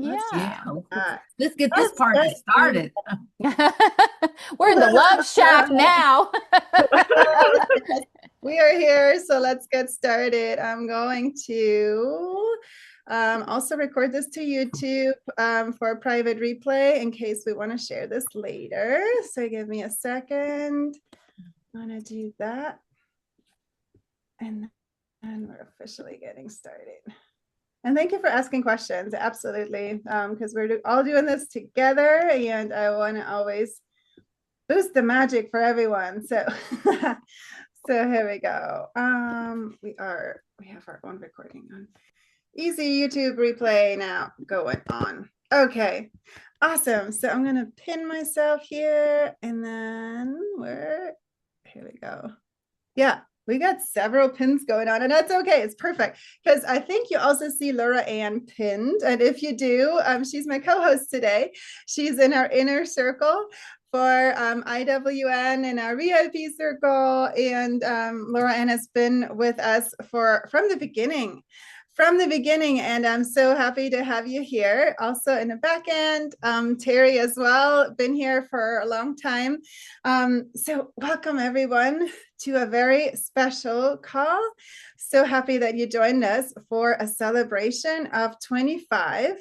Yeah. Uh, Let's get this let's party get started. We're in the love shack now. we are here, so let's get started. I'm going to also record this to YouTube for a private replay in case we want to share this later. So give me a second. I'm going to do that. And then we're officially getting started. And thank you for asking questions. Absolutely. Because we're all doing this together and I want to always boost the magic for everyone. So, so here we go. We have our own recording on. Easy YouTube replay now going on. Okay, awesome. So I'm gonna pin myself here and then here we go. Yeah, we got several pins going on and that's okay. It's perfect because I think you also see Laura Ann pinned. And if you do, she's my co-host today. She's in our inner circle for IWN in our VIP circle. And Laura Ann has been with us from the beginning. And I'm so happy to have you here. Also in the back end, Terry as well, been here for a long time. So welcome everyone to a very special call. So happy that you joined us for a celebration of 25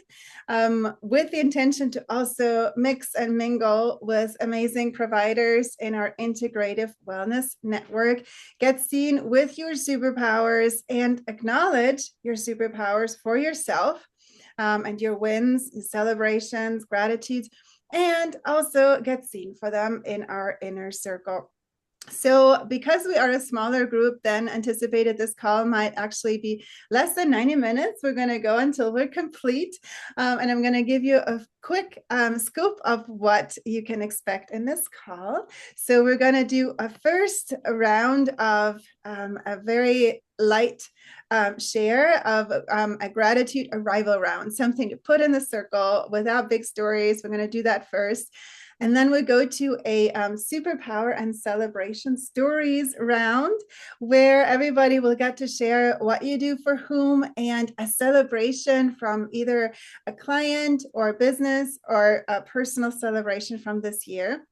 with the intention to also mix and mingle with amazing providers in our integrative wellness network, get seen with your superpowers and acknowledge your superpowers for yourself and your wins, your celebrations, gratitudes, and also get seen for them in our inner circle. So because we are a smaller group than anticipated, this call might actually be less than 90 minutes. We're going to go until we're complete. And I'm going to give you a quick scoop of what you can expect in this call. So we're going to do a first round of a very light share of a gratitude arrival round, something to put in the circle without big stories. We're going to do that first. And then we go to a superpower and celebration stories round where everybody will get to share what you do for whom and a celebration from either a client or a business or a personal celebration from this year.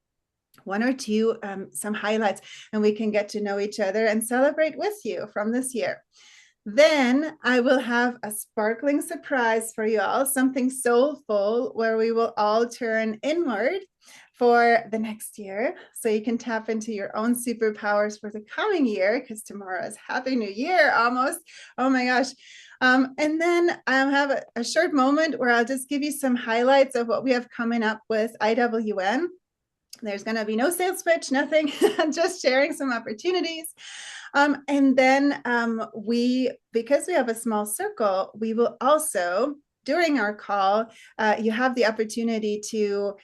One or two, some highlights, and we can get to know each other and celebrate with you from this year. Then I will have a sparkling surprise for you all, something soulful where we will all turn inward for the next year. So you can tap into your own superpowers for the coming year because tomorrow is Happy New Year almost. Oh my gosh. And then I'll have a short moment where I'll just give you some highlights of what we have coming up with IWN. There's going to be no sales pitch, nothing, just sharing some opportunities. And then because we have a small circle, we will also, during our call, you have the opportunity to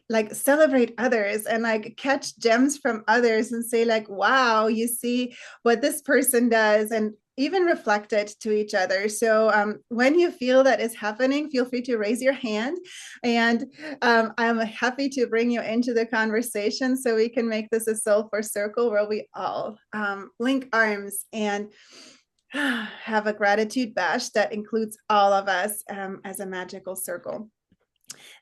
like celebrate others and like catch gems from others and say like, wow, you see what this person does and even reflect it to each other. So when you feel that is happening, feel free to raise your hand and I'm happy to bring you into the conversation so we can make this a soulful circle where we all link arms and have a gratitude bash that includes all of us as a magical circle.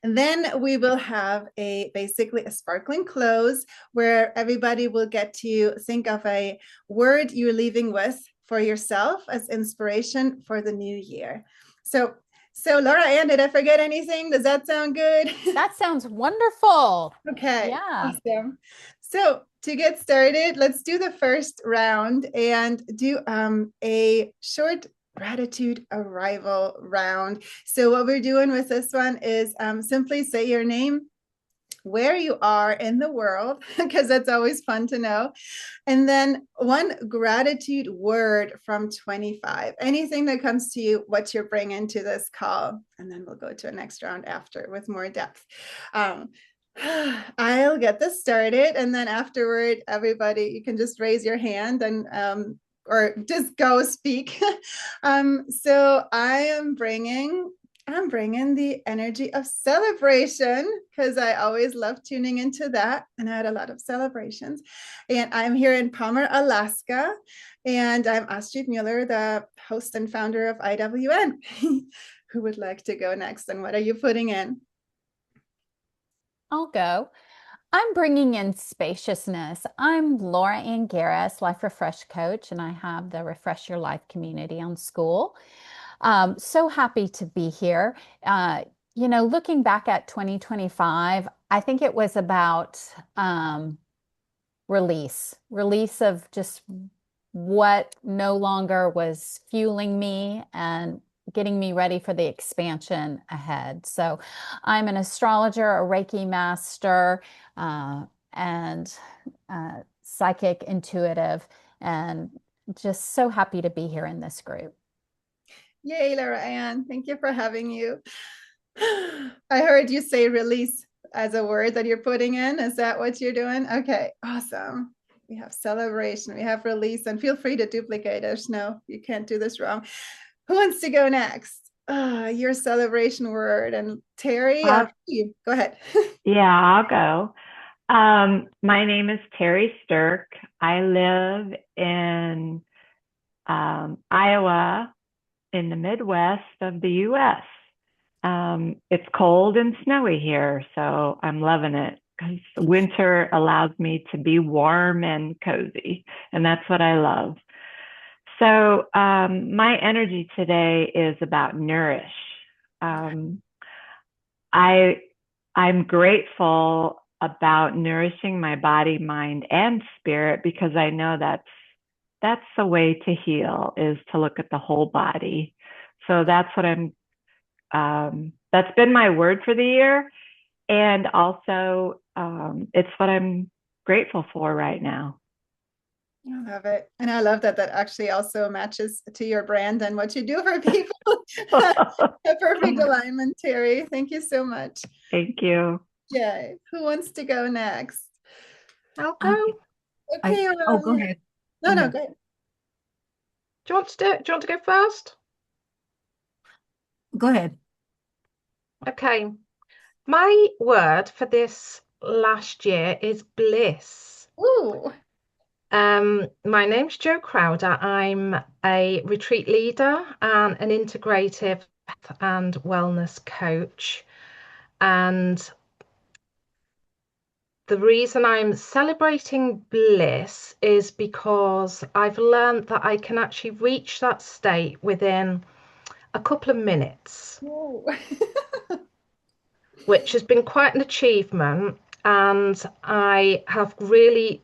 And then we will have basically a sparkling close where everybody will get to think of a word you're leaving with for yourself as inspiration for the new year. So Laura Ann, did I forget anything? Does that sound good? That sounds wonderful. Okay, Yeah. awesome. So to get started, let's do the first round and do a short gratitude arrival round. So what we're doing with this one is simply say your name, where you are in the world, because that's always fun to know. And then one gratitude word from 25, anything that comes to you, what you're bringing to this call. And then we'll go to a next round after with more depth. I'll get this started. And then afterward, everybody, you can just raise your hand and or just go speak. So I'm bringing the energy of celebration because I always love tuning into that. And I had a lot of celebrations. And I'm here in Palmer, Alaska. And I'm Astrid Mueller, the host and founder of IWN. who would like to go next and what are you putting in? I'll go. I'm bringing in spaciousness. I'm Laura Ann Garris, Life Refresh Coach, and I have the Refresh Your Life community on school. So happy to be here. Looking back at 2025, I think it was about release of just what no longer was fueling me and getting me ready for the expansion ahead. So I'm an astrologer, a Reiki master, and psychic intuitive, and just so happy to be here in this group. Yay, Laura Ann. Thank you for having you. I heard you say release as a word that you're putting in. Is that what you're doing? Okay, awesome. We have celebration, we have release, and feel free to duplicate us. No, you can't do this wrong. Who wants to go next? Your celebration word. And Terry, go ahead. Yeah, I'll go. My name is Terry Stirk. I live in Iowa in the Midwest of the US. It's cold and snowy here, so I'm loving it because winter allows me to be warm and cozy, and that's what I love. So my energy today is about nourish. I'm grateful about nourishing my body, mind, and spirit because I know that's the way to heal, is to look at the whole body. So that's what that's been my word for the year. And also, it's what I'm grateful for right now. I love it. And I love that that actually also matches to your brand and what you do for people. A perfect alignment, Terry. Thank you so much. Thank you. Yay. Who wants to go next? I'll go. Okay. Go ahead. No, go ahead. Do you want to do it? Do you want to go first? Go ahead. Okay. My word for this last year is bliss. Ooh. My name's Jo Crowder. I'm a retreat leader and an integrative health and wellness coach. And the reason I'm celebrating bliss is because I've learned that I can actually reach that state within a couple of minutes, which has been quite an achievement. And I have really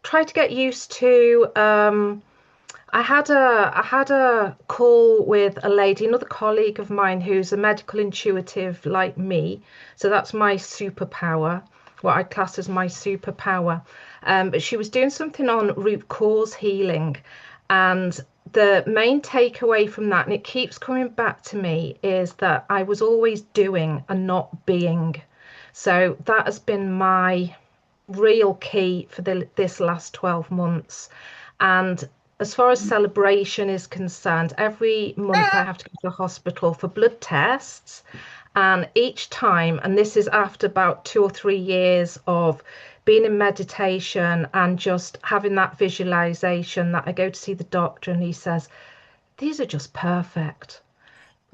tried to get used to. I had a call with a lady, another colleague of mine, who's a medical intuitive like me. So that's my superpower, what I class as my superpower. But she was doing something on root cause healing, and the main takeaway from that, and it keeps coming back to me, is that I was always doing and not being. So that has been my real key for this last 12 months. And as far as celebration is concerned, every month I have to go to the hospital for blood tests. And each time, and this is after about 2 or 3 years of being in meditation and just having that visualization, that I go to see the doctor and he says, these are just perfect.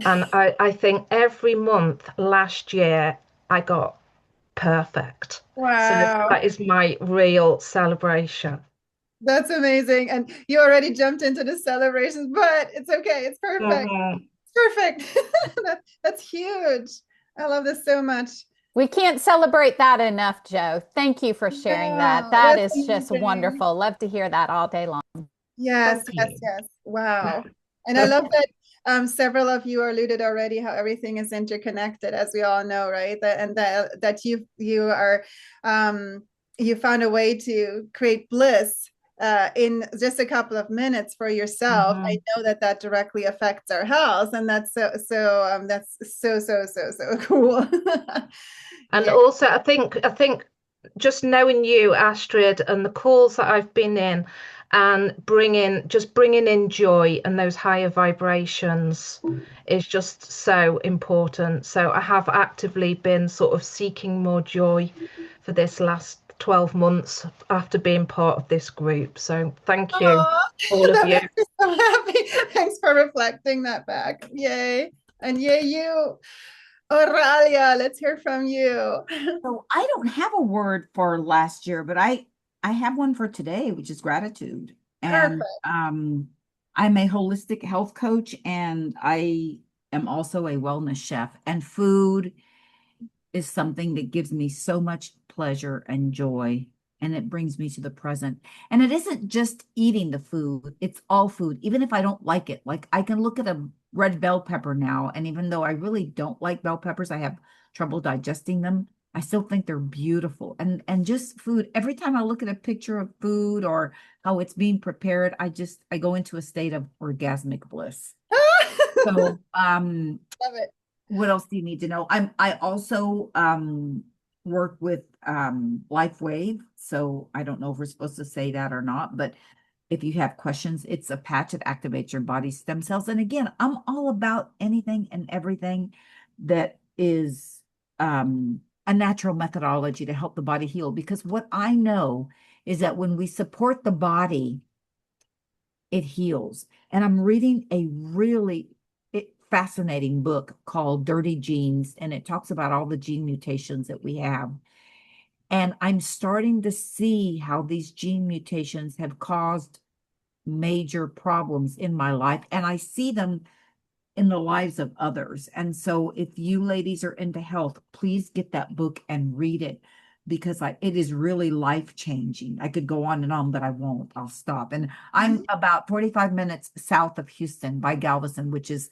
And I think every month last year I got perfect. Wow. So that is my real celebration. That's amazing. And you already jumped into the celebrations, but it's okay. It's perfect. It's perfect. That's huge. I love this so much. We can't celebrate that enough, Jo. Thank you for sharing that. That is just wonderful. Love to hear that all day long. Yes. Wow. And I love that several of you alluded already how everything is interconnected, as we all know, right? That you are you found a way to create bliss in just a couple of minutes for yourself. I know that directly affects our health, and that's so cool. And also, I think just knowing you, Astrid, and the calls that I've been in, and bringing in joy and those higher vibrations is just so important. So I have actively been sort of seeking more joy for this last 12 months after being part of this group. So thank you, all of you. So happy. Thanks for reflecting that back. Yay. And yeah, you, Oralia, let's hear from you. So I don't have a word for last year, but I have one for today, which is gratitude. And Perfect. I'm a holistic health coach, and I am also a wellness chef. And food is something that gives me so much pleasure and joy, and it brings me to the present. And it isn't just eating the food, it's all food, even if I don't like it. Like I can look at a red bell pepper now, and even though I really don't like bell peppers, I have trouble digesting them. I still think they're beautiful. And just food, every time I look at a picture of food or how it's being prepared, I go into a state of orgasmic bliss. So Love it. what else do you need to know? I also work with LifeWave, so I don't know if we're supposed to say that or not, but if you have questions, it's a patch that activates your body stem cells. And again, I'm all about anything and everything that is a natural methodology to help the body heal. Because what I know is that when we support the body, it heals. And I'm reading a really fascinating book called Dirty Genes, and it talks about all the gene mutations that we have. And I'm starting to see how these gene mutations have caused major problems in my life, and I see them in the lives of others. And so if you ladies are into health, please get that book and read it, because it is really life-changing. I could go on and on, but I won't. I'll stop. And I'm about 45 minutes south of Houston by Galveston, which is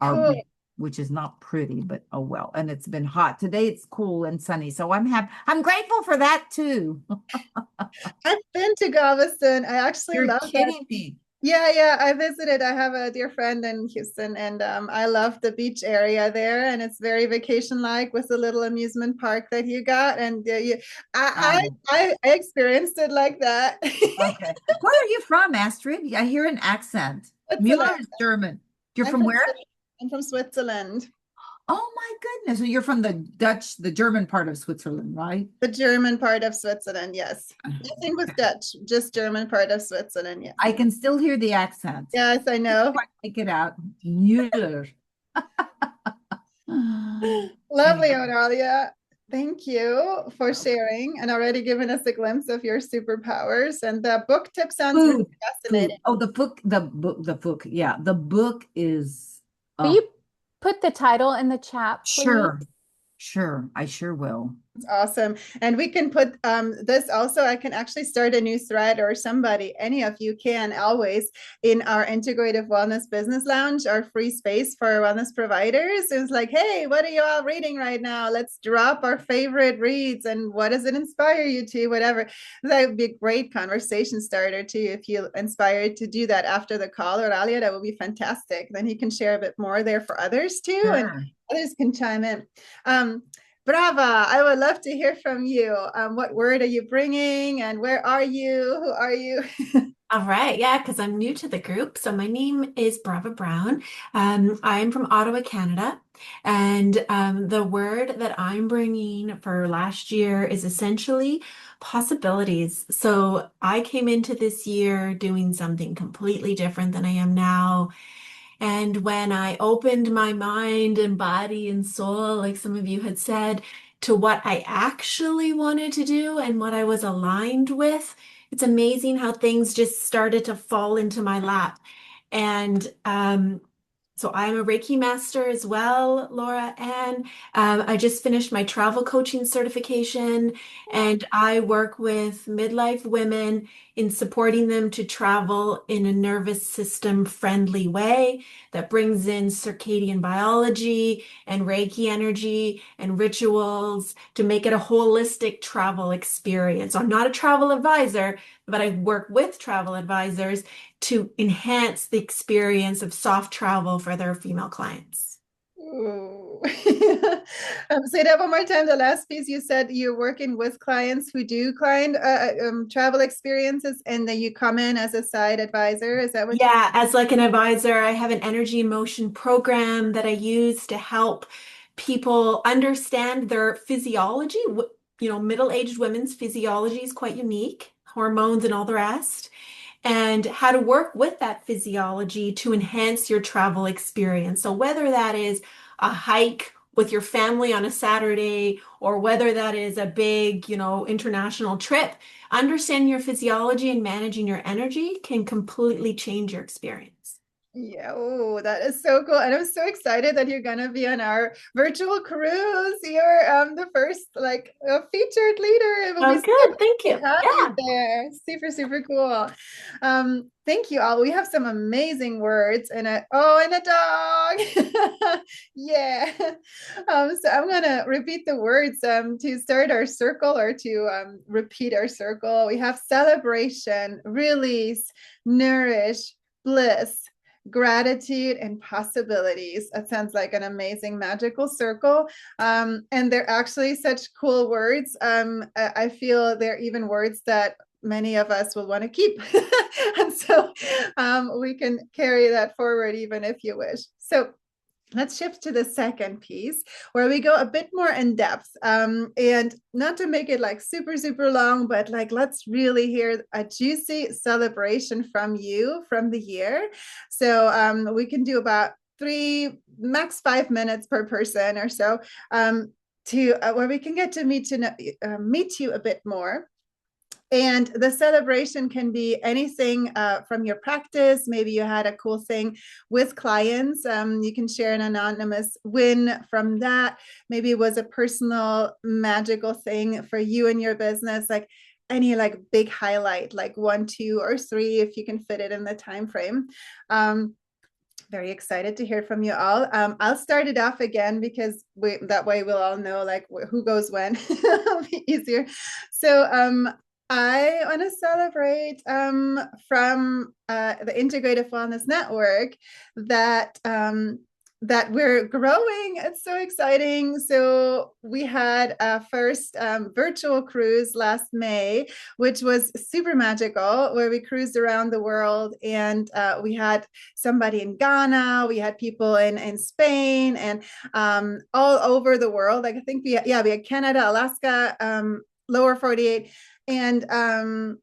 Cool. which is not pretty, but oh well. And it's been hot. Today it's cool and sunny. So I'm grateful for that too. I've been to Galveston. I actually You're love that. kidding me. Yeah, I visited. I have a dear friend in Houston, and I love the beach area there, and it's very vacation-like with the little amusement park that you got. And I experienced it like that. Okay. Where are you from, Astrid? I hear an accent. Mueller Switzerland. is German. You're I'm from where? I'm from Switzerland. Oh my goodness. So you're from the German part of Switzerland, right? The German part of Switzerland, yes. Nothing with Dutch, just German part of Switzerland, yes. I can still hear the accent. Yes, I know. Take it out. Mueller. Lovely, Aurelia. Thank you for sharing and already giving us a glimpse of your superpowers. And the book tip sounds really fascinating. Oh, the book. Yeah, the book is. Will you put the title in the chat, please? Sure. I sure will. It's awesome. And we can put this also, I can actually start a new thread, or somebody, any of you can always, in our Integrative Wellness Business Lounge, our free space for wellness providers. It's like, hey, what are you all reading right now? Let's drop our favorite reads and what does it inspire you to, whatever. That would be a great conversation starter too. If you inspired to do that after the call, or Alia, that would be fantastic. Then you can share a bit more there for others too. Sure. And others can chime in. Brava, I would love to hear from you. What word are you bringing, and where are you? Who are you? All right, yeah, because I'm new to the group. So my name is Brava Brown. I'm from Ottawa, Canada. And the word that I'm bringing for last year is essentially possibilities. So I came into this year doing something completely different than I am now. And when I opened my mind and body and soul, like some of you had said, to what I actually wanted to do and what I was aligned with, it's amazing how things just started to fall into my lap. And so I'm a Reiki master as well, Laura, and I just finished my travel coaching certification, and I work with midlife women in supporting them to travel in a nervous system friendly way that brings in circadian biology and Reiki energy and rituals to make it a holistic travel experience. So I'm not a travel advisor, but I work with travel advisors to enhance the experience of soft travel for their female clients. Ooh. Say that one more time. The last piece, you said you're working with clients who do travel experiences, and then you come in as a side advisor. Is that what? Yeah, as like an advisor, I have an energy and motion program that I use to help people understand their physiology. Middle-aged women's physiology is quite unique, hormones and all the rest. and how to work with that physiology to enhance your travel experience. So whether that is a hike with your family on a Saturday, or whether that is a big, international trip, understanding your physiology and managing your energy can completely change your experience. Yeah, oh, that is so cool. And I'm so excited that you're gonna be on our virtual cruise. You're the first featured leader. It will be Oh, so good. great Thank to you. have you Yeah. there. Super, super cool. Thank you all. We have some amazing words and a dog. Yeah. So I'm gonna repeat the words to start our circle or to repeat our circle. We have celebration, release, nourish, bliss, gratitude, and possibilities. That sounds like an amazing magical circle. And they're actually such cool words. I feel they're even words that many of us will want to keep. And so we can carry that forward even if you wish. So let's shift to the second piece where we go a bit more in depth, and not to make it like super, super long, but like let's really hear a juicy celebration from you from the year. So we can do about 3, max 5 minutes per person or so, to where we can get to meet you a bit more. And the celebration can be anything from your practice. Maybe you had a cool thing with clients. You can share an anonymous win from that. Maybe it was a personal magical thing for you and your business, like any like big highlight, like 1, 2, or 3, if you can fit it in the time frame. Very excited to hear from you all. I'll start it off again because that way we'll all know like who goes when. It'll be easier. So I want to celebrate from the Integrative Wellness Network that that we're growing. It's so exciting. So we had a first virtual cruise last May, which was super magical, where we cruised around the world, and we had somebody in Ghana, we had people in Spain, and all over the world. Like I think we had Canada, Alaska, lower 48, and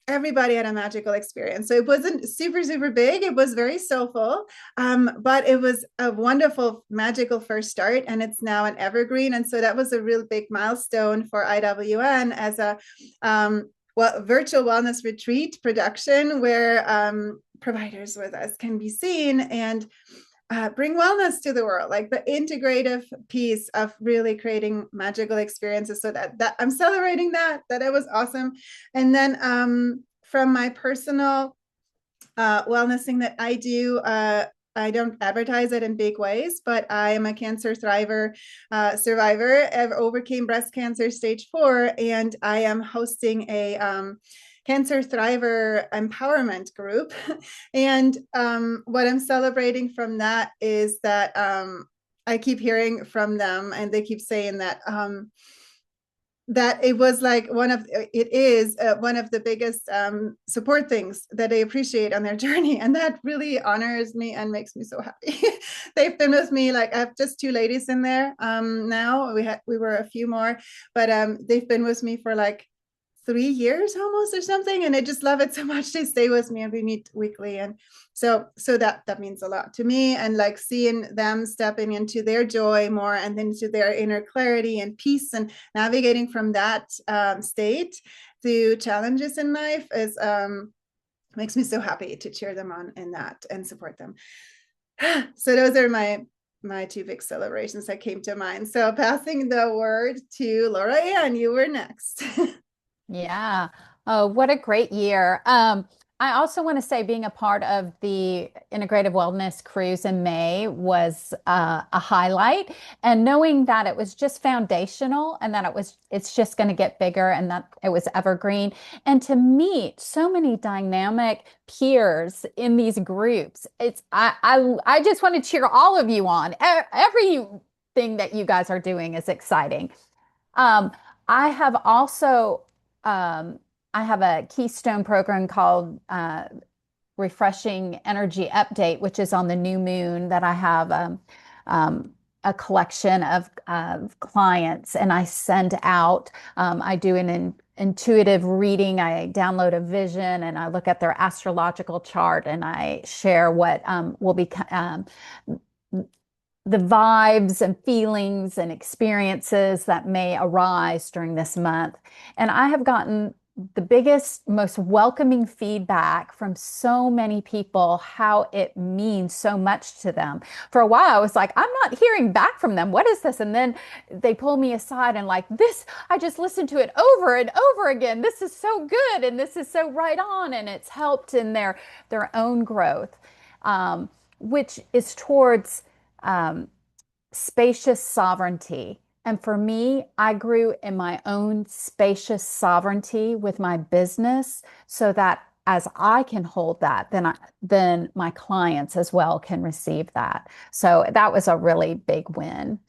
everybody had a magical experience. So it wasn't super, super big. It was very soulful, but it was a wonderful, magical first start, and it's now an evergreen. And so that was a real big milestone for IWN as a virtual wellness retreat production where providers with us can be seen and bring wellness to the world, like the integrative piece of really creating magical experiences. So that I'm celebrating that it was awesome. And then from my personal wellness thing that I do, I don't advertise it in big ways, but I am a cancer survivor. I overcame breast cancer stage 4, and I am hosting a Cancer Thriver Empowerment Group. And what I'm celebrating from that is that I keep hearing from them, and they keep saying that that it was like one of the biggest support things that they appreciate on their journey, and that really honors me and makes me so happy. They've been with me, like I have just 2 ladies in there now. We were a few more, but they've been with me for like 3 years almost or something, and I just love it so much. They stay with me and we meet weekly, and so that means a lot to me. And like seeing them stepping into their joy more and into their inner clarity and peace and navigating from that state through challenges in life is makes me so happy to cheer them on in that and support them. So those are my 2 big celebrations that came to mind. So passing the word to Laura Ann, you were next. Yeah. Oh, what a great year. I also want to say being a part of the Integrative Wellness Cruise in May was a highlight, and knowing that it was just foundational and that it's just going to get bigger and that it was evergreen, and to meet so many dynamic peers in these groups. I just want to cheer all of you on. Everything that you guys are doing is exciting. I have also I have a Keystone program called Refreshing Energy Update, which is on the new moon, that I have a collection of clients, and I send out. I do an intuitive reading. I download a vision and I look at their astrological chart and I share what will be the vibes and feelings and experiences that may arise during this month. And I have gotten the biggest, most welcoming feedback from so many people, how it means so much to them. For a while, I was like, I'm not hearing back from them. What is this? And then they pull me aside and like, this, I just listened to it over and over again. This is so good. And this is so right on. And it's helped in their own growth, which is towards spacious sovereignty. And for me, I grew in my own spacious sovereignty with my business so that as I can hold that, then my clients as well can receive that. So that was a really big win.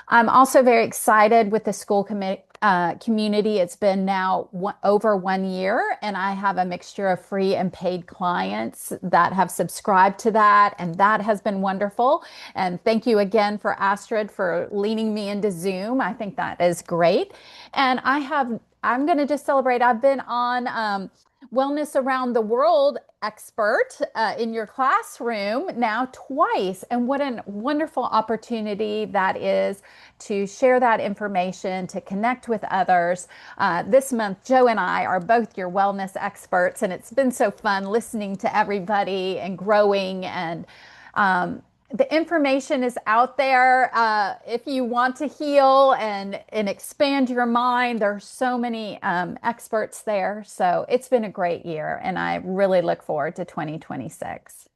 I'm also very excited with the school community. It's been now over 1 year, and I have a mixture of free and paid clients that have subscribed to that, and that has been wonderful. And thank you again for Astrid for leaning me into Zoom. I think that is great. And I'm going to just celebrate. I've been on Wellness Around the World expert in your classroom now twice. And what a wonderful opportunity that is to share that information, to connect with others. This month, Joe and I are both your wellness experts, and it's been so fun listening to everybody and growing. And the information is out there. If you want to heal and expand your mind, there are so many experts there. So it's been a great year, and I really look forward to 2026.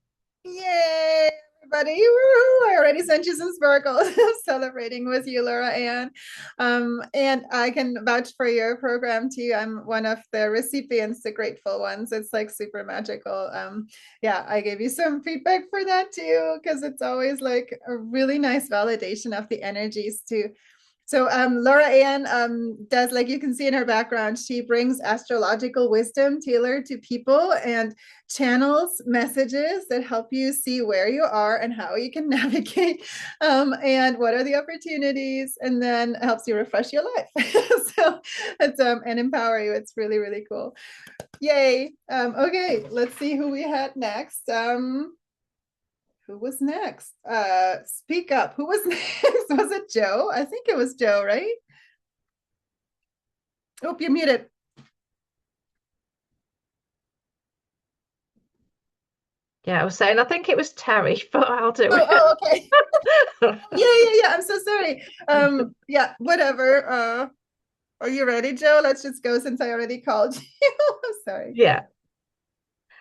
Yay, everybody. Woo! I already sent you some sparkles. Celebrating with you, Laura Ann. And I can vouch for your program too. I'm one of the recipients, the grateful ones. It's like super magical. Yeah, I gave you some feedback for that too, because it's always like a really nice validation of the energies too. So Laura Ann does, like you can see in her background, she brings astrological wisdom tailored to people and channels messages that help you see where you are and how you can navigate and what are the opportunities, and then helps you refresh your life. So it's and empower you. It's really, really cool. Yay. Okay, let's see who we had next. Who was next? Speak up. Who was next? Was it Joe? I think it was Joe, right? Oh, you're muted. Yeah, I was saying, I think it was Terry, but I'll do it. Oh, okay. Yeah. I'm so sorry. Yeah, whatever. Are you ready, Joe? Let's just go since I already called you. I'm sorry. Yeah.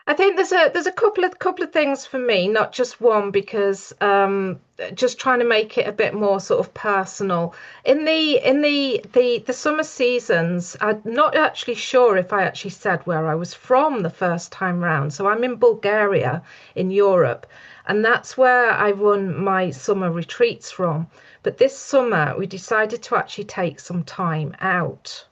I think there's a couple of things for me, not just one, because just trying to make it a bit more sort of personal. In the summer seasons, I'm not actually sure if I actually said where I was from the first time round. So I'm in Bulgaria in Europe, and that's where I run my summer retreats from. But this summer we decided to actually take some time out,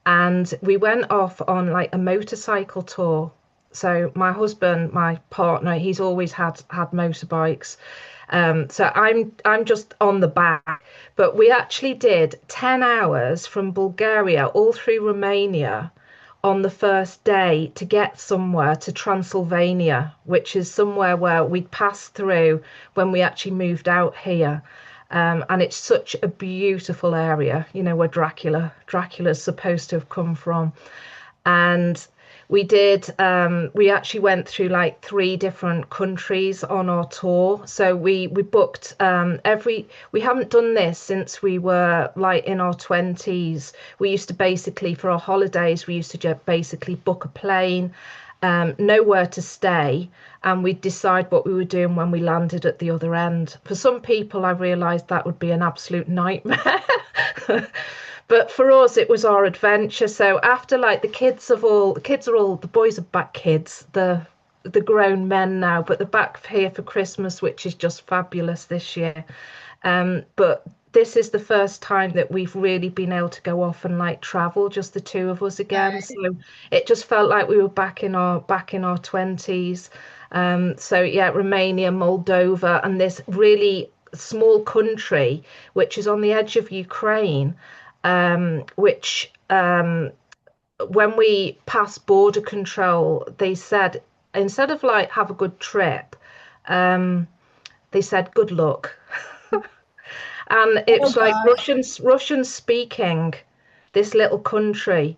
and we went off on like a motorcycle tour. So my husband, my partner, he's always had motorbikes. So I'm just on the back. But we actually did 10 hours from Bulgaria all through Romania on the first day to get somewhere to Transylvania, which is somewhere where we'd passed through when we actually moved out here. And it's such a beautiful area, you know, where Dracula's supposed to have come from. And we actually went through like 3 different countries on our tour. So we booked we haven't done this since we were like in our 20s. We used to basically, for our holidays, we used to just basically book a plane, nowhere to stay, and we'd decide what we were doing when we landed at the other end. For some people, I realized that would be an absolute nightmare. But for us, it was our adventure. So after like the boys are back, the grown men now, but they're back here for Christmas, which is just fabulous this year. But this is the first time that we've really been able to go off and like travel, just the 2 of us again. Right. So it just felt like we were back in our 20s. So yeah, Romania, Moldova, and this really small country which is on the edge of Ukraine, which when we passed border control, they said, instead of like have a good trip, they said good luck. And it Oh was like God. Russian speaking, this little country.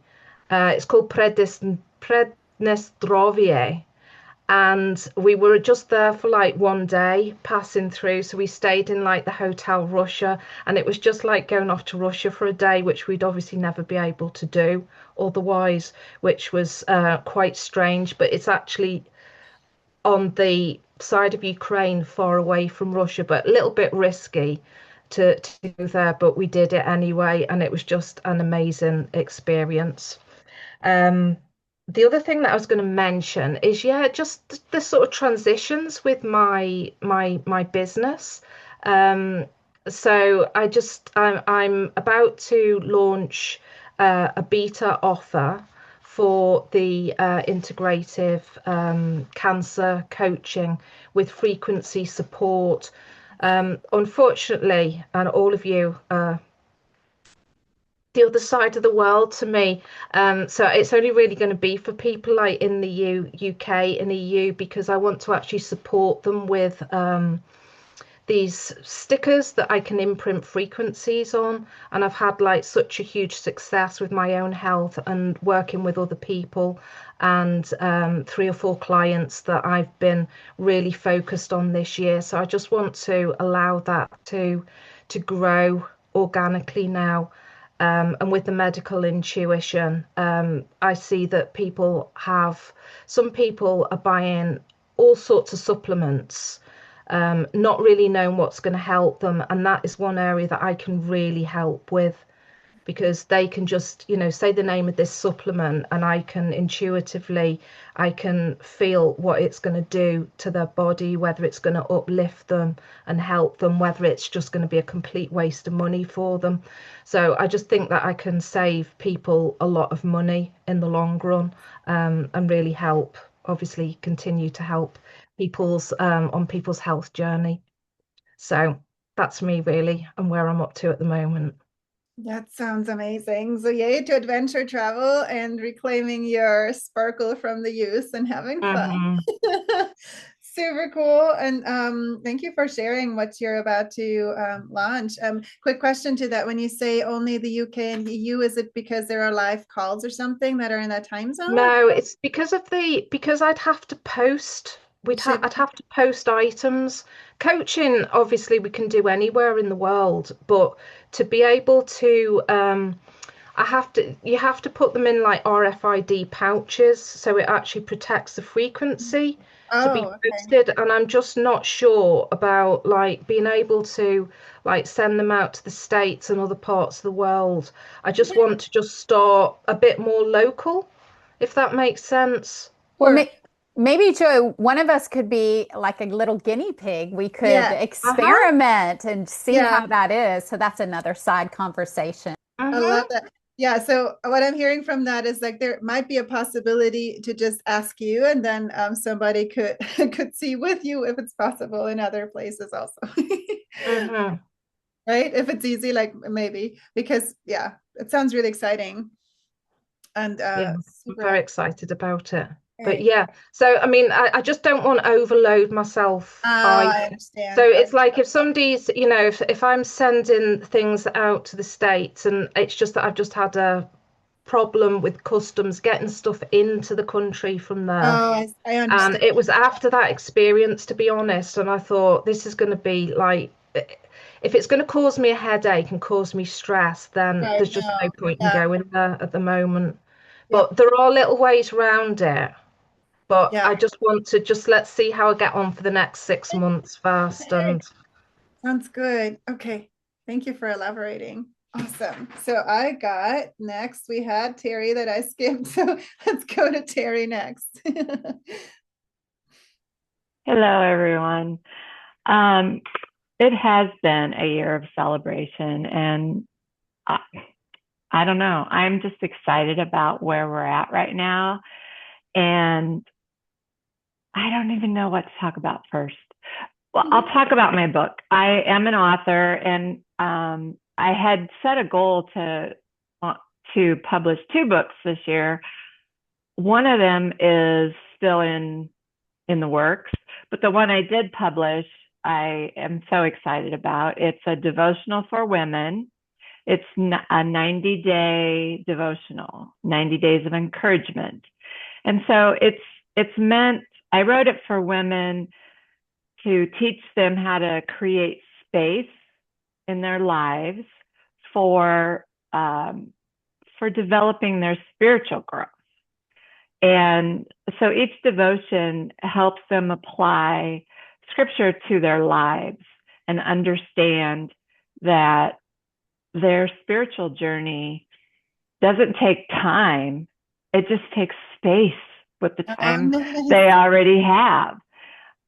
It's called Prednestrovie, and we were just there for like one day passing through, so we stayed in like the Hotel Russia, and it was just like going off to Russia for a day, which we'd obviously never be able to do otherwise, which was quite strange. But it's actually on the side of Ukraine, far away from Russia, but a little bit risky to go there, but we did it anyway, and it was just an amazing experience. Um, the other thing that I was going to mention is, yeah, just the sort of transitions with my business. Um, so I'm about to launch a beta offer for the integrative cancer coaching with frequency support. Unfortunately, and all of you the other side of the world to me. So it's only really going to be for people like in the UK and EU, because I want to actually support them with these stickers that I can imprint frequencies on. And I've had like such a huge success with my own health and working with other people, and 3 or 4 clients that I've been really focused on this year. So I just want to allow that to grow organically now. And with the medical intuition, I see that some people are buying all sorts of supplements, not really knowing what's going to help them. And that is one area that I can really help with, because they can just, say the name of this supplement, and I can feel what it's going to do to their body, whether it's going to uplift them and help them, whether it's just going to be a complete waste of money for them. So I just think that I can save people a lot of money in the long run, and really help, obviously continue to help on people's health journey. So that's me really, and where I'm up to at the moment. That sounds amazing. So yay to adventure travel and reclaiming your sparkle from the youth and having fun. Super cool. And thank you for sharing what you're about to launch. Quick question to that. When you say only the UK and EU, is it because there are live calls or something that are in that time zone? No, it's because I'd have to post. Ship. I'd have to post items. Coaching, obviously, we can do anywhere in the world, but to be able to, you have to put them in like RFID pouches, so it actually protects the frequency to be Oh, okay. posted. And I'm just not sure about like being able to like send them out to the States and other parts of the world. I just want to just start a bit more local, if that makes sense. Well, maybe Joy, one of us could be like a little guinea pig. We could experiment and see how that is. So that's another side conversation. I love that. Yeah. So what I'm hearing from that is like there might be a possibility to just ask you, and then somebody could see with you if it's possible in other places also. Right? If it's easy, like maybe, because it sounds really exciting. And I'm super very excited about it. But yeah, so I mean, I just don't want to overload myself. I understand. So it's like if somebody's, if I'm sending things out to the States, and it's just that I've just had a problem with customs getting stuff into the country from there. I understand. And it was after that experience, to be honest, and I thought this is going to be like, if it's going to cause me a headache and cause me stress, then there's just no point in going there at the moment. But there are little ways around it. But I just want to let's see how I get on for the next 6 months first. And sounds good. Okay. Thank you for elaborating. Awesome. So I got next, we had Terry that I skipped. So let's go to Terry next. Hello, everyone. It has been a year of celebration, and I don't know. I'm just excited about where we're at right now. And I don't even know what to talk about first. Well, I'll talk about my book. I am an author, and I had set a goal to to publish 2 books this year. One of them is still in the works, but the one I did publish, I am so excited about. It's a devotional for women. It's a 90-day devotional, 90 days of encouragement. And so it's meant, I wrote it for women to teach them how to create space in their lives for developing their spiritual growth. And so each devotion helps them apply scripture to their lives and understand that their spiritual journey doesn't take time. It just takes space with the time they already have.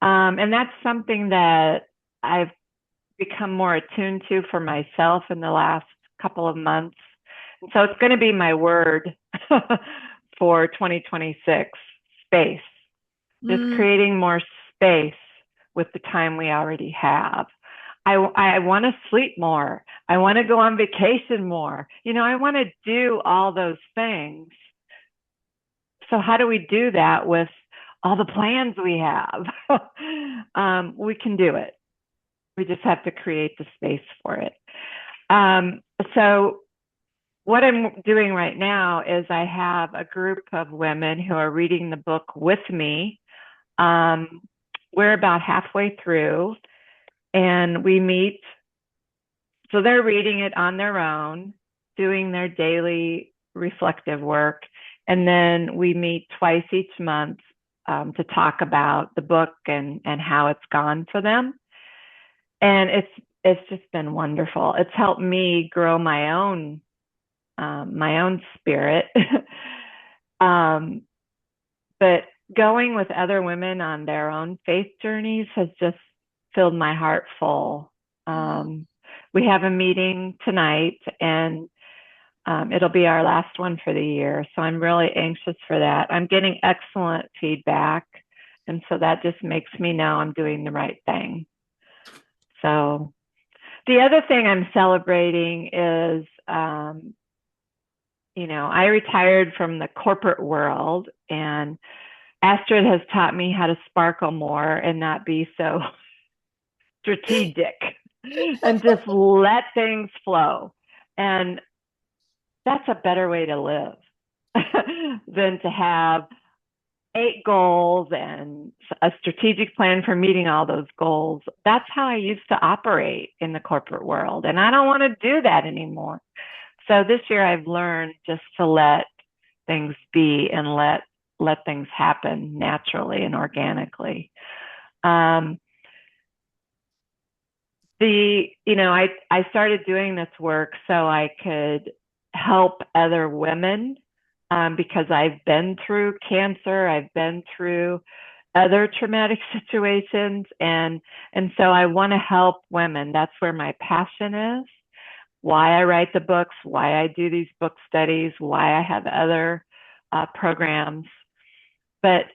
And that's something that I've become more attuned to for myself in the last couple of months. And so it's going to be my word for 2026, space. Just creating more space with the time we already have. I want to sleep more. I want to go on vacation more. I want to do all those things. So how do we do that with all the plans we have? We can do it. We just have to create the space for it. So what I'm doing right now is I have a group of women who are reading the book with me. We're about halfway through, and we meet. So they're reading it on their own, doing their daily reflective work. And then we meet twice each month to talk about the book and how it's gone for them. And it's just been wonderful. It's helped me grow my own spirit. But going with other women on their own faith journeys has just filled my heart full. We have a meeting tonight, and it'll be our last one for the year. So I'm really anxious for that. I'm getting excellent feedback. And so that just makes me know I'm doing the right thing. So the other thing I'm celebrating is, I retired from the corporate world, and Astrid has taught me how to sparkle more and not be so strategic and just let things flow. And that's a better way to live than to have 8 goals and a strategic plan for meeting all those goals. That's how I used to operate in the corporate world, and I don't want to do that anymore. So this year I've learned just to let things be and let things happen naturally and organically. I started doing this work so I could help other women because I've been through cancer, I've been through other traumatic situations, and so I want to help women. That's where my passion is, why I write the books, why I do these book studies, why I have other programs. But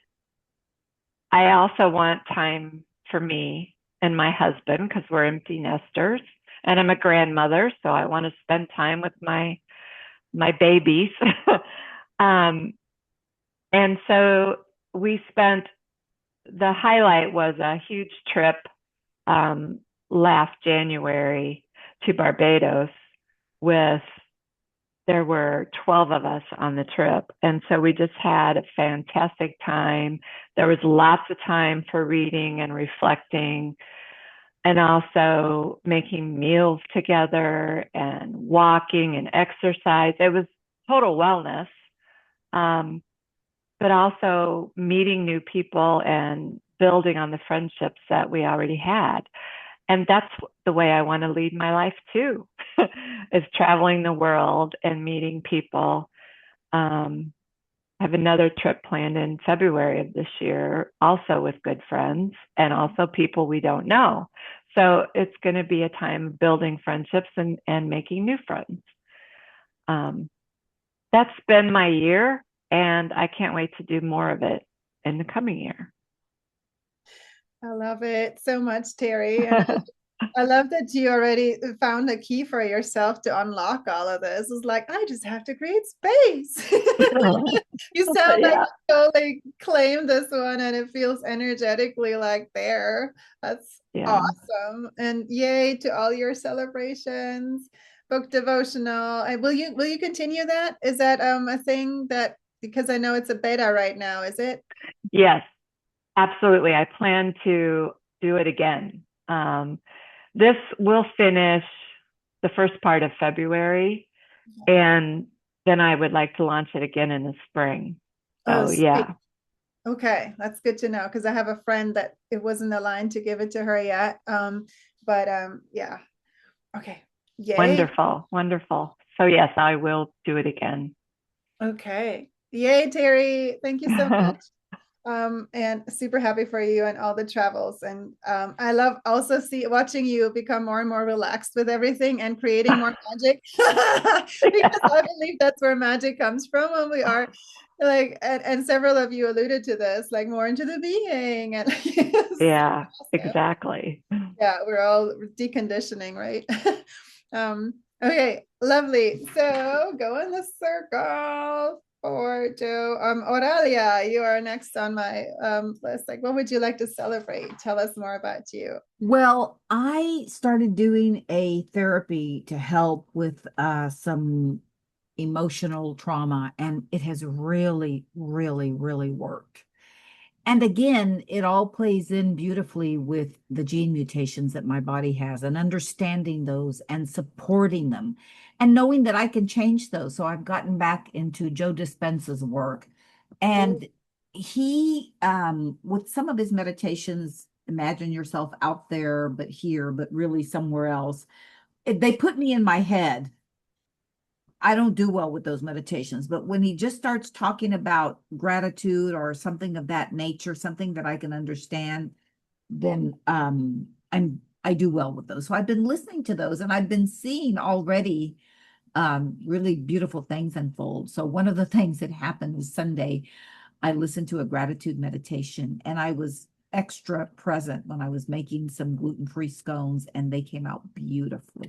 I also want time for me and my husband because we're empty nesters, and I'm a grandmother, so I want to spend time with my babies. And so the highlight was a huge trip last January to Barbados there were 12 of us on the trip. And so we just had a fantastic time. There was lots of time for reading and reflecting, and also making meals together and walking and exercise. It was total wellness, but also meeting new people and building on the friendships that we already had. And that's the way I want to lead my life too, is traveling the world and meeting people. I have another trip planned in February of this year, also with good friends and also people we don't know. So it's going to be a time of building friendships and making new friends. That's been my year, and I can't wait to do more of it in the coming year. I love it so much, Terry. And I love that you already found a key for yourself to unlock all of this. It's like, I just have to create space. You sound like Yeah, you totally claim this one and it feels energetically like there. That's yeah. awesome. And yay to all your celebrations. Book devotional. Will you continue that? Is that a thing that, because I know it's a beta right now, is it? Yes, absolutely. I plan to do it again. This will finish the first part of February, and then I would like to launch it again in the spring. Oh, So sweet. yeah. Okay, that's good to know because I have a friend that it wasn't aligned to give it to her yet. But yeah. Okay. Yay. Wonderful, wonderful. So yes, I will do it again. Okay. Yay, Terry. Thank you so much. And super happy for you and all the travels. And I love also watching you become more and more relaxed with everything and creating more magic because I believe that's where magic comes from when we are like, and several of you alluded to this, like more into the being and Yeah, awesome. exactly. Yeah, we're all deconditioning, right? Okay, lovely. So go in the circle for Joe. Aurelia, you are next on my list. Like, what would you like to celebrate? Tell us more about you. Well, I started doing a therapy to help with some emotional trauma, and it has really, really, really worked. And again, it all plays in beautifully with the gene mutations that my body has and understanding those and supporting them and knowing that I can change those. So I've gotten back into Joe Dispenza's work. And he, with some of his meditations, imagine yourself out there, but here, but really somewhere else. They put me in my head. I don't do well with those meditations, but when he just starts talking about gratitude or something of that nature, something that I can understand, then I do well with those. So I've been listening to those and I've been seeing already really beautiful things unfold. So one of the things that happened is Sunday, I listened to a gratitude meditation and I was extra present when I was making some gluten-free scones and they came out beautifully.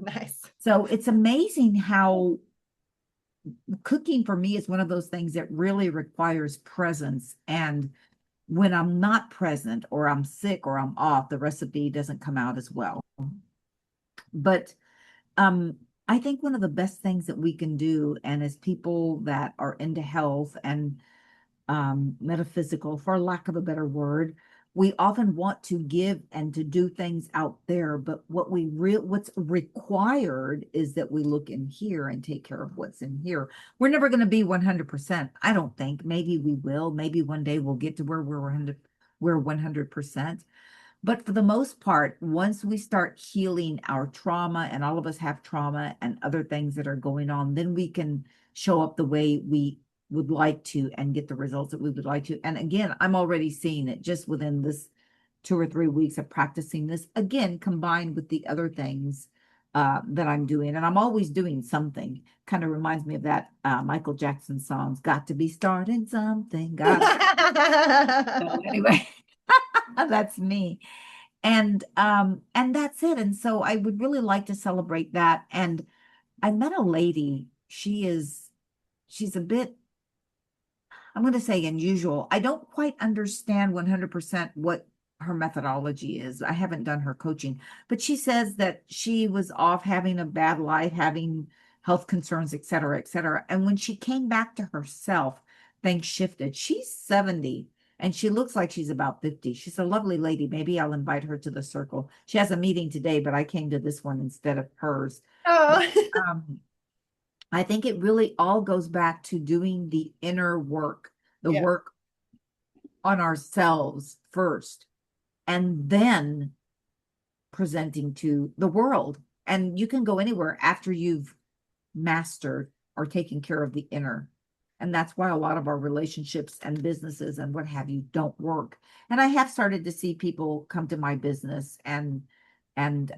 Nice. So it's amazing how cooking for me is one of those things that really requires presence. And when I'm not present or I'm sick or I'm off, the recipe doesn't come out as well. But I think one of the best things that we can do, and as people that are into health and metaphysical, for lack of a better word, we often want to give and to do things out there, but what's required is that we look in here and take care of what's in here. We're never going to be 100%. I don't think. Maybe we will. Maybe one day we'll get to where we're 100%. But for the most part, once we start healing our trauma, and all of us have trauma and other things that are going on, then we can show up the way we would like to and get the results that we would like to. And again, I'm already seeing it just within this 2 or 3 weeks of practicing this, again, combined with the other things that I'm doing. And I'm always doing something. Kind of reminds me of that Michael Jackson songs, got to be starting something. So anyway, that's me. And that's it. And so I would really like to celebrate that. And I met a lady. She's a bit, I'm going to say unusual. I don't quite understand 100% what her methodology is. I haven't done her coaching, but she says that she was off having a bad life, having health concerns, et cetera, et cetera. And when she came back to herself, things shifted. She's 70 and she looks like she's about 50. She's a lovely lady. Maybe I'll invite her to the circle. She has a meeting today, but I came to this one instead of hers. Oh. I think it really all goes back to doing the inner work, the Yeah. work on ourselves first, and then presenting to the world. And you can go anywhere after you've mastered or taken care of the inner. And that's why a lot of our relationships and businesses and what have you don't work. And I have started to see people come to my business and come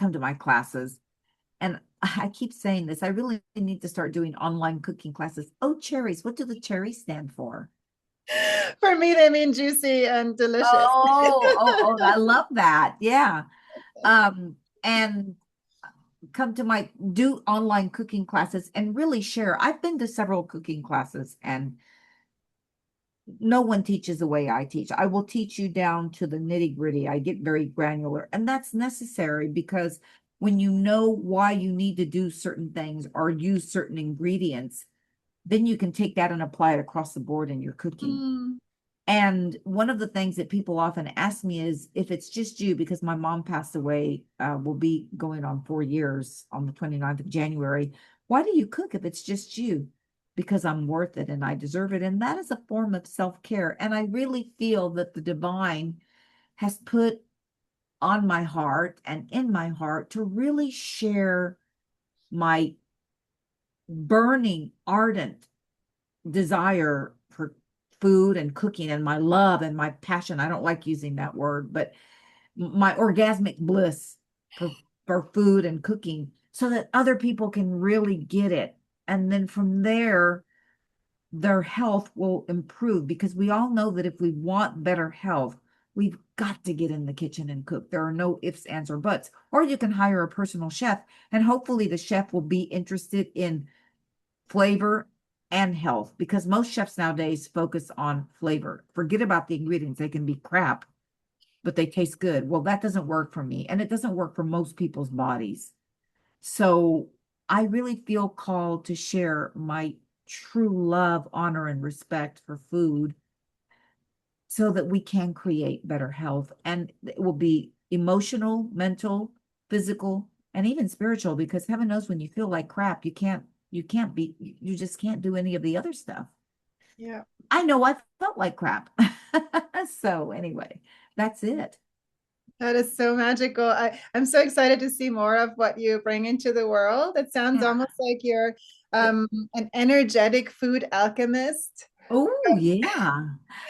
to my classes. And I keep saying this, I really need to start doing online cooking classes. Oh, cherries. What do the cherries stand for? For me, they mean juicy and delicious. I love that. Yeah. And come to my do online cooking classes and really share. I've been to several cooking classes and no one teaches the way I teach. I will teach you down to the nitty gritty. I get very granular, and that's necessary because when you know why you need to do certain things or use certain ingredients, then you can take that and apply it across the board in your cooking. Mm. And one of the things that people often ask me is if it's just you, because my mom passed away, will be going on 4 years on the 29th of January. Why do you cook if it's just you? Because I'm worth it and I deserve it. And that is a form of self-care. And I really feel that the divine has put on my heart and in my heart to really share my burning, ardent desire for food and cooking and my love and my passion. I don't like using that word, but my orgasmic bliss for food and cooking so that other people can really get it. And then from there, their health will improve because we all know that if we want better health, we've got to get in the kitchen and cook. There are no ifs, ands, or buts. Or you can hire a personal chef, and hopefully the chef will be interested in flavor and health because most chefs nowadays focus on flavor. Forget about the ingredients. They can be crap, but they taste good. Well, that doesn't work for me, and it doesn't work for most people's bodies. So I really feel called to share my true love, honor, and respect for food so that we can create better health. And it will be emotional, mental, physical, and even spiritual, because heaven knows when you feel like crap, you just can't do any of the other stuff. Yeah. I know I felt like crap. So anyway, that's it. That is so magical. I'm so excited to see more of what you bring into the world. It sounds almost like you're an energetic food alchemist. Oh yeah.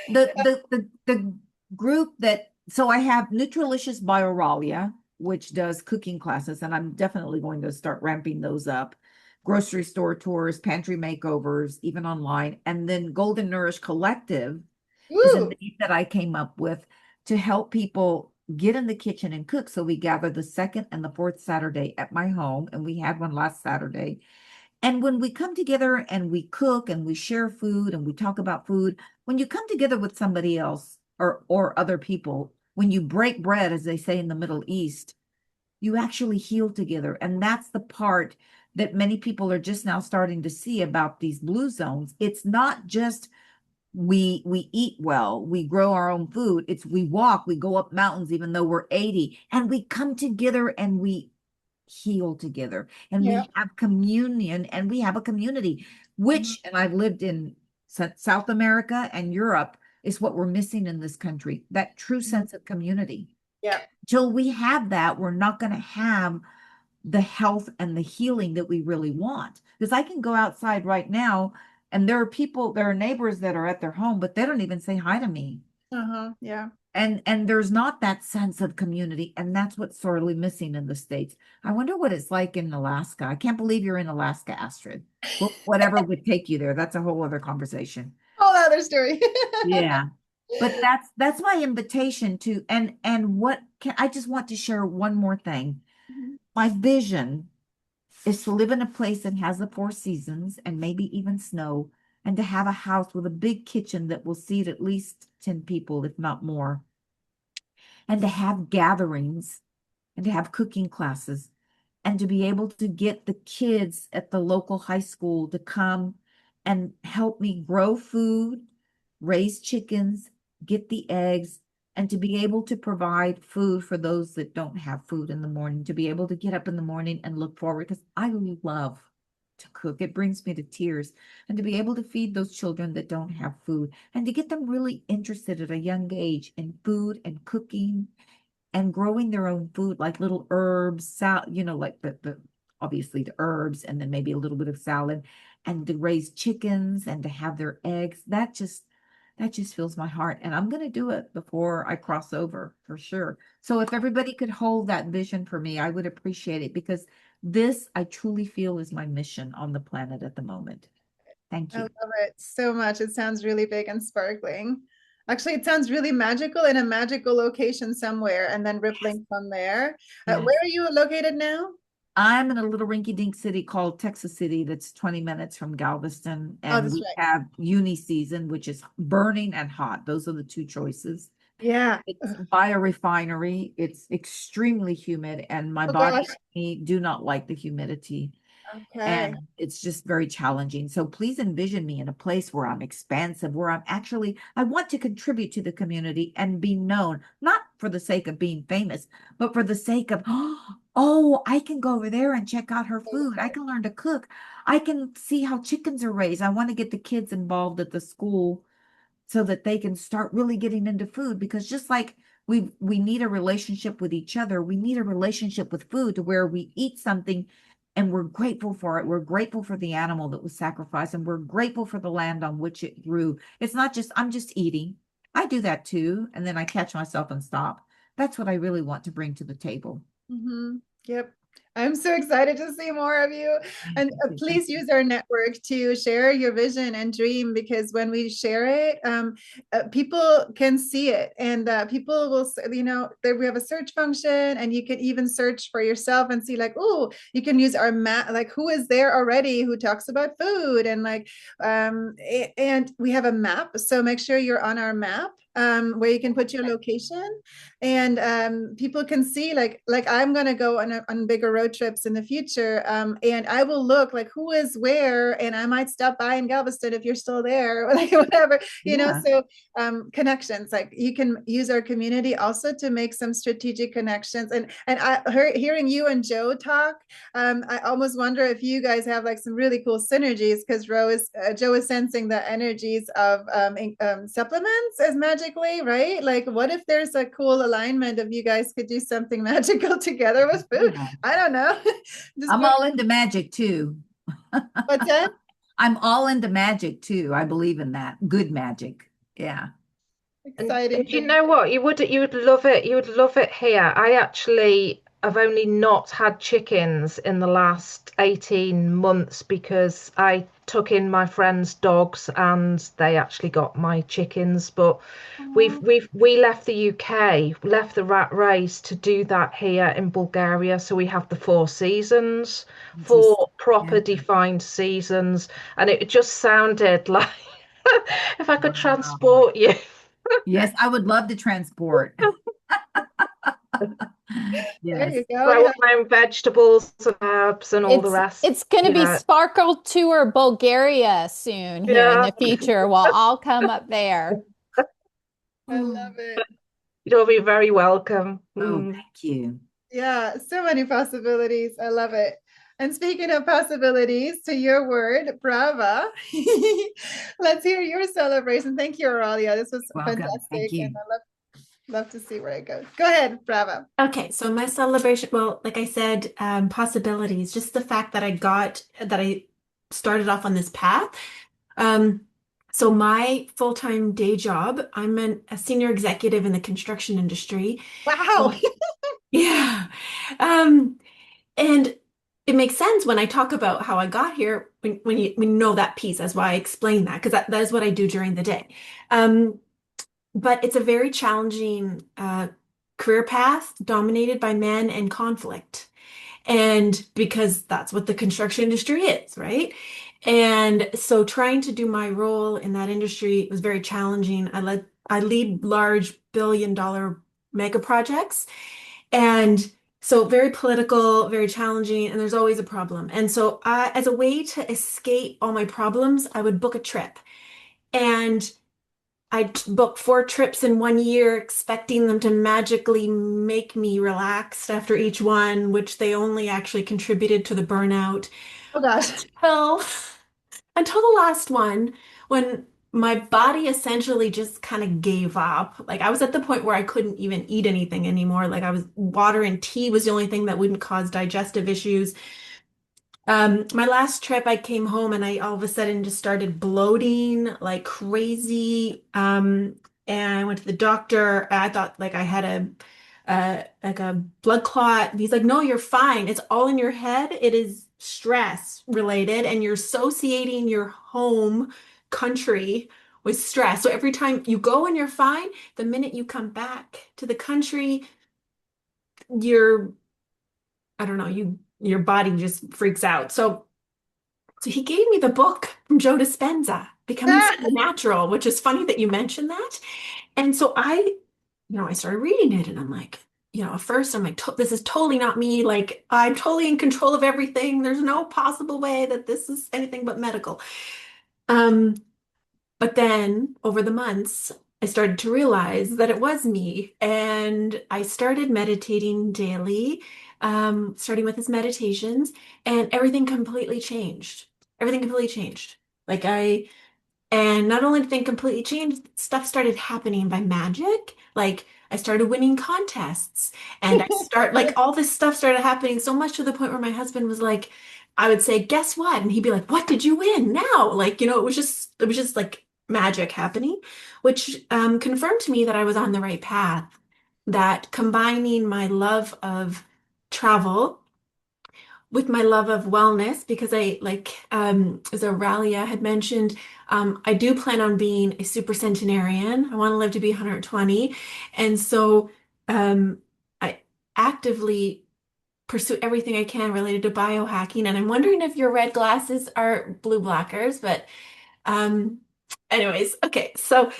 The group that so I have Nutrilicious Bioralia, which does cooking classes, and I'm definitely going to start ramping those up. Grocery store tours, pantry makeovers, even online. And then Golden Nourish Collective is a Ooh. name that I came up with to help people get in the kitchen and cook. So we gather the second and the fourth Saturday at my home, and we had one last Saturday. And when we come together and we cook and we share food and we talk about food, when you come together with somebody else or other people, when you break bread, as they say in the Middle East, you actually heal together. And that's the part that many people are just now starting to see about these blue zones. It's not just we eat well, we grow our own food. It's we walk, we go up mountains even though we're 80, and we come together and we heal together and Yeah. we have communion and we have a community, which, and I've lived in South America and Europe, is what we're missing in this country, that true sense of community. Yeah. Till we have that, we're not going to have the health and the healing that we really want. Because I can go outside right now and there are neighbors that are at their home, but they don't even say hi to me. Yeah. And there's not that sense of community, and that's what's sorely missing in the States. I wonder what it's like in Alaska. I can't believe you're in Alaska, Astrid. Well, whatever would take you there, that's a whole other conversation. Whole other story. Yeah. But that's my invitation to, and what can I just want to share one more thing. My vision is to live in a place that has the four seasons and maybe even snow, and to have a house with a big kitchen that will seat at least 10 people, if not more, and to have gatherings and to have cooking classes and to be able to get the kids at the local high school to come and help me grow food, raise chickens, get the eggs, and to be able to provide food for those that don't have food in the morning, to be able to get up in the morning and look forward, because I love to cook. It brings me to tears. And to be able to feed those children that don't have food and to get them really interested at a young age in food and cooking and growing their own food, like little herbs, like the obviously the herbs, and then maybe a little bit of salad, and to raise chickens and to have their eggs. That just fills my heart. And I'm going to do it before I cross over for sure. So if everybody could hold that vision for me, I would appreciate it, because this I truly feel is my mission on the planet at the moment. Thank I you. love it so much. It sounds really big and sparkling. Actually, it sounds really magical in a magical location somewhere and then rippling from there. Yes. Where are you located now? I'm in a little rinky-dink city called Texas City that's 20 minutes from Galveston. Oh, And that's we right. have uni season, which is burning and hot. Those are the two choices. Yeah. It's by a refinery. It's extremely humid, and my Oh body gosh. and me do not like the humidity. Okay. And it's just very challenging. So please envision me in a place where I'm expansive, where I want to contribute to the community and be known, not for the sake of being famous, but for the sake of, oh, I can go over there and check out her food. I can learn to cook. I can see how chickens are raised. I want to get the kids involved at the school so that they can start really getting into food, because just like we need a relationship with each other, we need a relationship with food to where we eat something and we're grateful for it. We're grateful for the animal that was sacrificed, and we're grateful for the land on which it grew. It's not just, I'm just eating. I do that too, and then I catch myself and stop. That's what I really want to bring to the table. Yep. I'm so excited to see more of you. And Thank please you. use our network to share your vision and dream, because when we share it, people can see it, and people will, there we have a search function, and you can even search for yourself and see like, oh, you can use our map, like who is there already who talks about food, and like, and we have a map. So make sure you're on our map, where you can put your location, and people can see like I'm going to go on bigger road trips in the future, and I will look like who is where, and I might stop by in Galveston if you're still there, or like whatever, Yeah. so connections, like you can use our community also to make some strategic connections. And hearing you and Joe talk, I almost wonder if you guys have like some really cool synergies, because Joe is sensing the energies of supplements as magically, right? Like what if there's a cool alignment of you guys could do something magical together with food? Yeah. I don't know. I'm all into magic too. What's that? I'm all into magic too. I believe in that. Good magic. Yeah. Exciting. And you know what? You would love it. You would love it here. I actually have only not had chickens in the last 18 months because I took in my friend's dogs and they actually got my chickens. But we left the UK, left the rat race to do that here in Bulgaria. So we have the 4 seasons, four proper defined seasons, and it just sounded like if I could transport you. Yes, I would love to transport. There Yes. you go. Grow Yeah. my own vegetables and herbs and all the rest. It's going to be Yeah. Sparkle Tour Bulgaria soon here in Yeah. the future. We'll all come up there. I love it. You'll be very welcome. Oh, thank you. Yeah, so many possibilities. I love it. And speaking of possibilities, to your word, brava. Let's hear your celebration. Thank you, Aurelia. This was Welcome. fantastic. Thank you. And I love to see where it goes. Go ahead, brava. Okay, so my celebration, well, like I said, possibilities, just the fact that I started off on this path. So my full-time day job, I'm a senior executive in the construction industry. Wow. Yeah. And it makes sense when I talk about how I got here, when you know that piece. That's why I explain that, because that is what I do during the day. But it's a very challenging career path dominated by men and conflict. And because that's what the construction industry is, right? And so trying to do my role in that industry was very challenging. I lead large billion-dollar mega projects. And so very political, very challenging, and there's always a problem. And so as a way to escape all my problems, I would book a trip. And I'd book 4 trips in 1 year, expecting them to magically make me relaxed after each one, which they only actually contributed to the burnout. Oh gosh. Until the last one, when my body essentially just kind of gave up. Like I was at the point where I couldn't even eat anything anymore. Like water and tea was the only thing that wouldn't cause digestive issues. My last trip, I came home and I all of a sudden just started bloating like crazy. And I went to the doctor. I thought like I had like a blood clot. He's like, no, you're fine. It's all in your head. It is stress related, and you're associating your home country was stress. So every time you go and you're fine, the minute you come back to the country, you're, I don't know, your body just freaks out. So he gave me the book from Joe Dispenza, Becoming Ah, Supernatural, which is funny that you mentioned that. And so I started reading it and I'm like, at first I'm like, this is totally not me. Like, I'm totally in control of everything. There's no possible way that this is anything but medical. Um, but then over the months, I started to realize that it was me. And I started meditating daily, starting with his meditations, and everything completely changed. Everything completely changed. Like and not only did things completely change, stuff started happening by magic. Like I started winning contests and like all this stuff started happening so much to the point where my husband was like, I would say, guess what? And he'd be like, what did you win now? Like, it was just like magic happening, which confirmed to me that I was on the right path, that combining my love of travel with my love of wellness, because I like, as Aurelia had mentioned, I do plan on being a super centenarian. I want to live to be 120. And so I actively pursue everything I can related to biohacking. And I'm wondering if your red glasses are blue blockers, but um, anyways, okay. So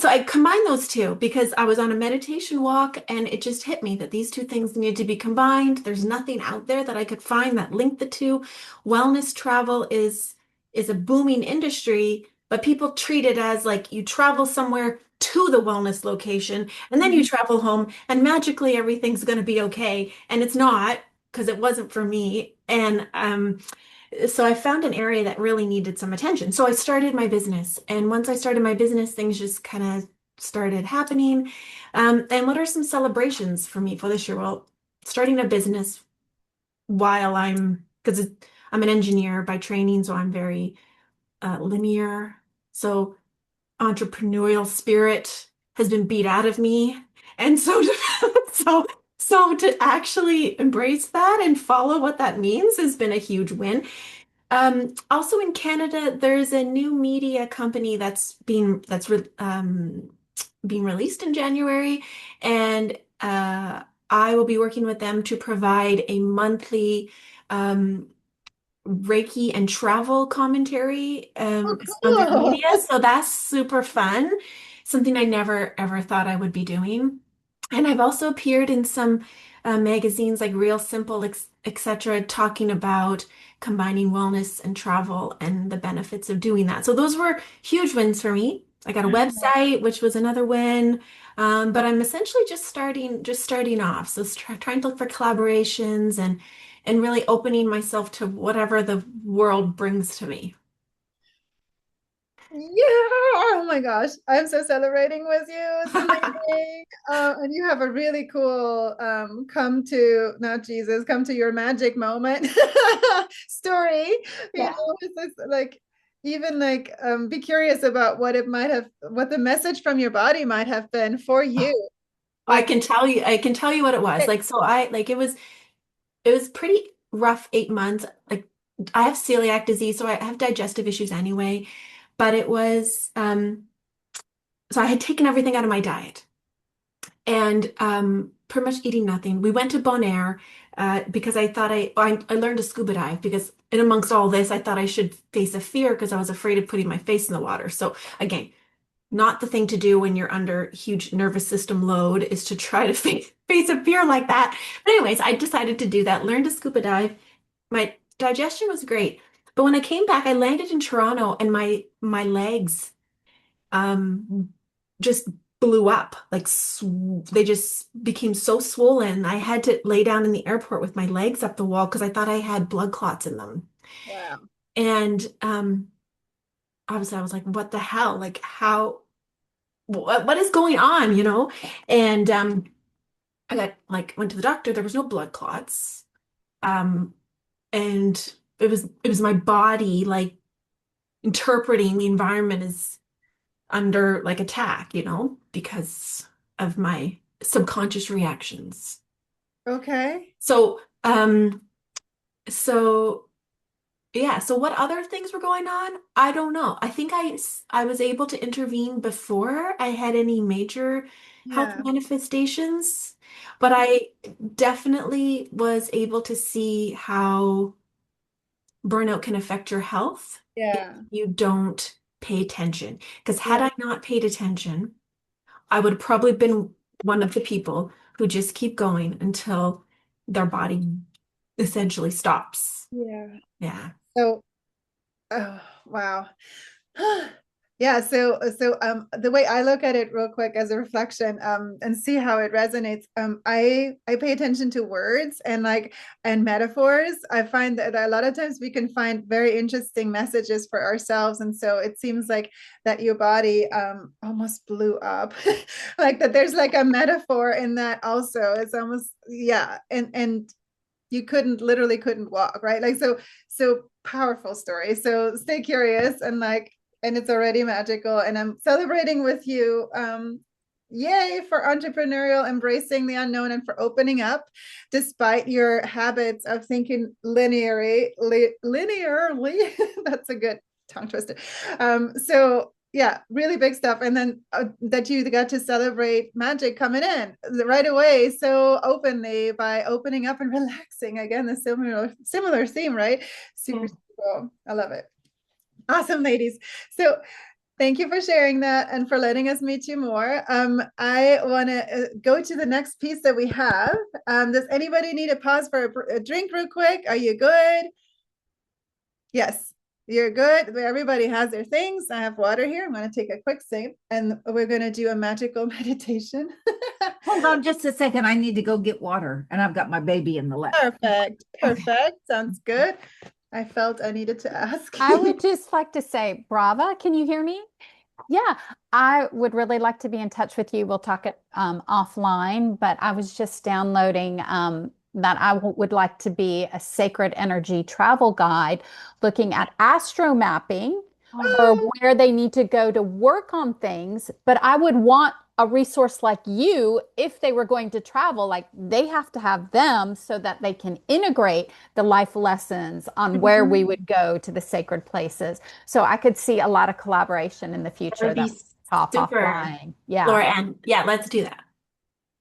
I combined those two because I was on a meditation walk and it just hit me that these two things needed to be combined. There's nothing out there that I could find that linked the two. Wellness travel is a booming industry, but people treat it as like you travel somewhere to the wellness location and then you travel home and magically everything's going to be okay. And it's not, because it wasn't for me. And so I found an area that really needed some attention. So I started my business. And once I started my business, things just kind of started happening. And what are some celebrations for me for this year? Well, starting a business while because I'm an engineer by training, so I'm very linear. So entrepreneurial spirit has been beat out of me. And so so to actually embrace that and follow what that means has been a huge win. Also in Canada, there's a new media company being released in January, and I will be working with them to provide a monthly um, Reiki and travel commentary oh, on their cool. media. So that's super fun. Something I never ever thought I would be doing. And I've also appeared in some magazines like Real Simple, etc., talking about combining wellness and travel and the benefits of doing that. So those were huge wins for me. I got a website, which was another win. But I'm essentially just starting off. So trying to look for collaborations and really opening myself to whatever the world brings to me. Yeah. Oh my gosh. I'm so celebrating with you. It's amazing. And you have a really cool come to your magic moment story. You Yeah. know, it's just like even like be curious about what the message from your body might have been for you. I Like can tell you, I can tell you what it was. Like, so it was pretty rough 8 months. Like I have celiac disease, so I have digestive issues anyway. But it was so I had taken everything out of my diet and pretty much eating nothing. We went to Bonaire because I thought I learned to scuba dive because in amongst all this, I thought I should face a fear because I was afraid of putting my face in the water. So again, not the thing to do when you're under huge nervous system load is to try to face a fear like that. But anyways, I decided to do that, learn to scuba dive. My digestion was great. But when I came back, I landed in Toronto and my legs um just blew up. Like they just became so swollen. I had to lay down in the airport with my legs up the wall because I thought I had blood clots in them. wow. And obviously I was like, what the hell? Like what is going on, And I went to the doctor, there was no blood clots. Um and it was my body like interpreting the environment as under like attack, because of my subconscious reactions. Okay. So so yeah, so what other things were going on? I don't know. I think I was able to intervene before I had any major health Yeah. manifestations, but I definitely was able to see how burnout can affect your health if Yeah. you don't pay attention. Because had Yeah. I not paid attention, I would have probably been one of the people who just keep going until their body essentially stops. Yeah. Yeah. So, oh, wow. Yeah, so the way I look at it real quick as a reflection and see how it resonates, I pay attention to words and metaphors. I find that a lot of times we can find very interesting messages for ourselves, and so it seems like that your body almost blew up. Like that there's like a metaphor in that also. It's almost, yeah, and you literally couldn't walk, right? Like so powerful story. So stay curious and it's already magical. And I'm celebrating with you. Yay for entrepreneurial, embracing the unknown, and for opening up despite your habits of thinking linearly. That's a good tongue twister. So yeah, really big stuff. And then that you got to celebrate magic coming in right away so openly by opening up and relaxing. Again, the similar theme, right? Super, super cool. I love it. Awesome, ladies. So thank you for sharing that and for letting us meet you more. I want to go to the next piece that we have. Does anybody need a pause for a drink real quick? Are you good? Yes, you're good. Everybody has their things. I have water here. I'm going to take a quick sip and we're going to do a magical meditation. Hold on just a second. I need to go get water, and I've got my baby in the lap. Perfect. Perfect. Sounds good. I felt I needed to ask. I would just like to say, Brava, can you hear me? Yeah, I would really like to be in touch with you. We'll talk it offline, but I was just downloading that would like to be a sacred energy travel guide looking at astro mapping for where they need to go to work on things. But I would want a resource like you if they were going to travel, like they have to have them so that they can integrate the life lessons on where we would go to the sacred places. So I could see a lot of collaboration in the That future would be that we talk super, offline. Yeah. Laura, and yeah, let's do that.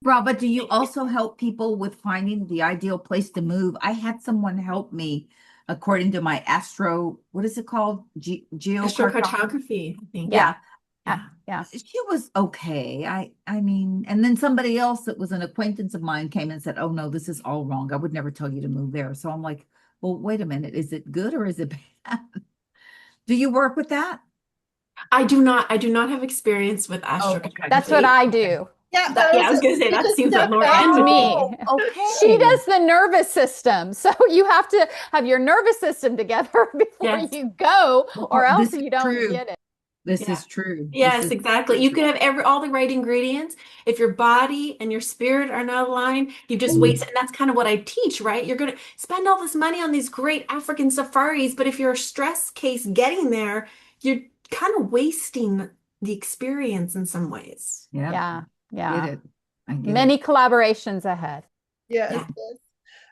Brava, do you also help people with finding the ideal place to move? I had someone help me according to my what is it called? Geocartography. Astrocartography, I think. Yeah. Yeah. She was okay. I mean, and then somebody else that was an acquaintance of mine came and said, "Oh no, this is all wrong. I would never tell you to move there." So I'm like, "Well, wait a minute. Is it good or is it bad?" Do you work with that? I do not have experience with astrocartography. That's what I do. Yeah, I was going to say that seems like Laura That's Ann would me. Okay. She does the nervous system. So you have to have your nervous system together before Yes. you go, or else This is you don't true. get it. This Yeah. is true. Yes, This is exactly. You could have all the right ingredients. If your body and your spirit are not aligned, you just waste. And that's kind of what I teach, right? You're going to spend all this money on these great African safaris, but if you're a stress case getting there, you're kind of wasting the experience in some ways. Yeah. Yeah. Get it. I get Many it. collaborations ahead. yes, Yeah. yes.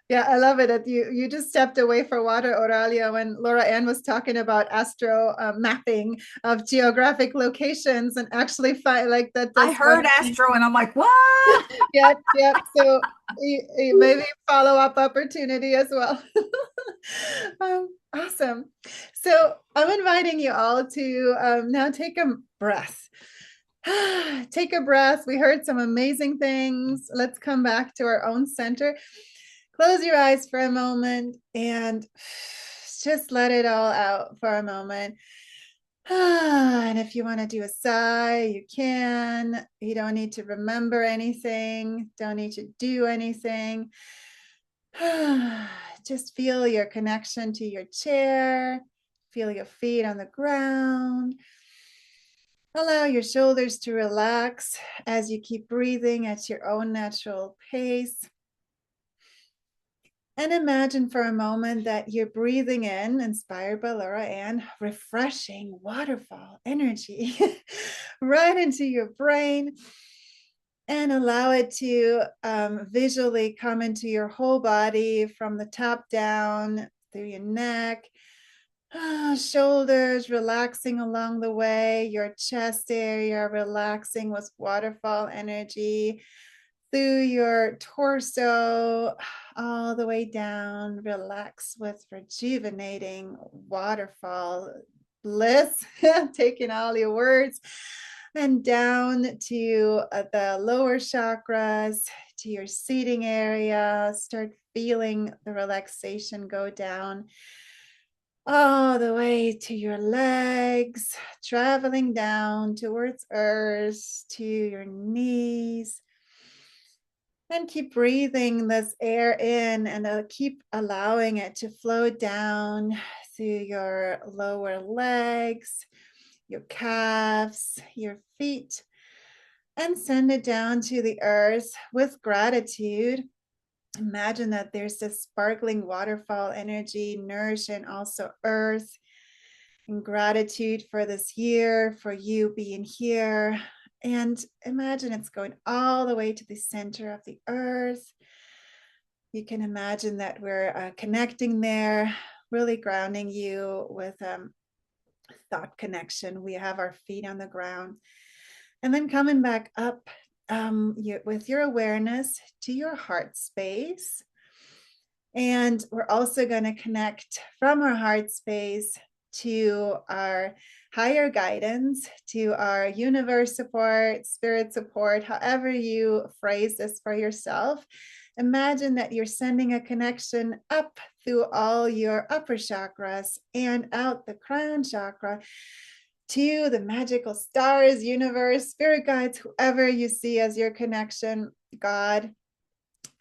Yeah, I love it that you just stepped away for water, Oralia, when Laura Ann was talking about astro mapping of geographic locations and actually find like that. I heard Astro and I'm like, what? Yep. So maybe follow-up opportunity as well. Awesome. So I'm inviting you all to now take a breath. Take a breath. We heard some amazing things. Let's come back to our own center. Close your eyes for a moment and just let it all out for a moment. And if you want to do a sigh, you can. You don't need to remember anything, don't need to do anything. Just feel your connection to your chair, feel your feet on the ground. Allow your shoulders to relax as you keep breathing at your own natural pace. And imagine for a moment that you're breathing in, inspired by Laura Ann, refreshing waterfall energy right into your brain. And allow it to visually come into your whole body from the top down, through your neck, Shoulders relaxing along the way, your chest area relaxing with waterfall energy through your torso, all the way down. Relax with rejuvenating waterfall bliss, taking all your words, and down to the lower chakras, to your seating area. Start feeling the relaxation go down all the way to your legs, traveling down towards earth, to your knees. And keep breathing this air in and keep allowing it to flow down through your lower legs, your calves, your feet, and send it down to the earth with gratitude. Imagine that there's this sparkling waterfall energy nourishing also earth, and gratitude for this year, for you being here. And imagine it's going all the way to the center of the earth. You can imagine that we're connecting there, really grounding you with thought connection. We have our feet on the ground. And then coming back up with your awareness to your heart space. And we're also going to connect from our heart space to our higher guidance, to our universe support, spirit support, however you phrase this for yourself. Imagine that you're sending a connection up through all your upper chakras and out the crown chakra to the magical stars, universe, spirit guides, whoever you see as your connection, God,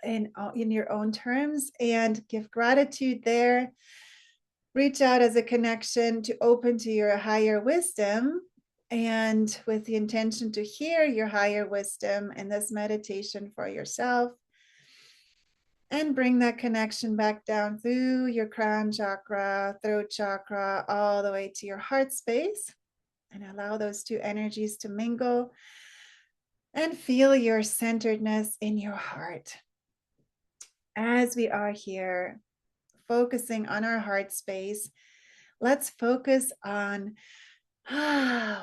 in your own terms, and give gratitude there. Reach out as a connection to open to your higher wisdom, and with the intention to hear your higher wisdom in this meditation for yourself. And bring that connection back down through your crown chakra, throat chakra, all the way to your heart space. And allow those two energies to mingle. And feel your centeredness in your heart. As we are here, focusing on our heart space, let's focus on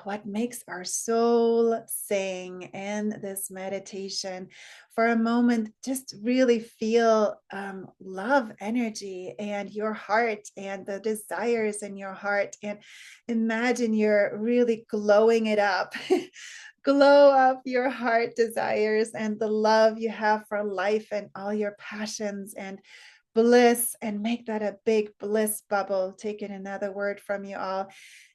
what makes our soul sing in this meditation. For a moment, just really feel love energy and your heart and the desires in your heart, and imagine you're really glowing it up. Glow up your heart desires and the love you have for life and all your passions and bliss, and make that a big bliss bubble. Taking another word from you all.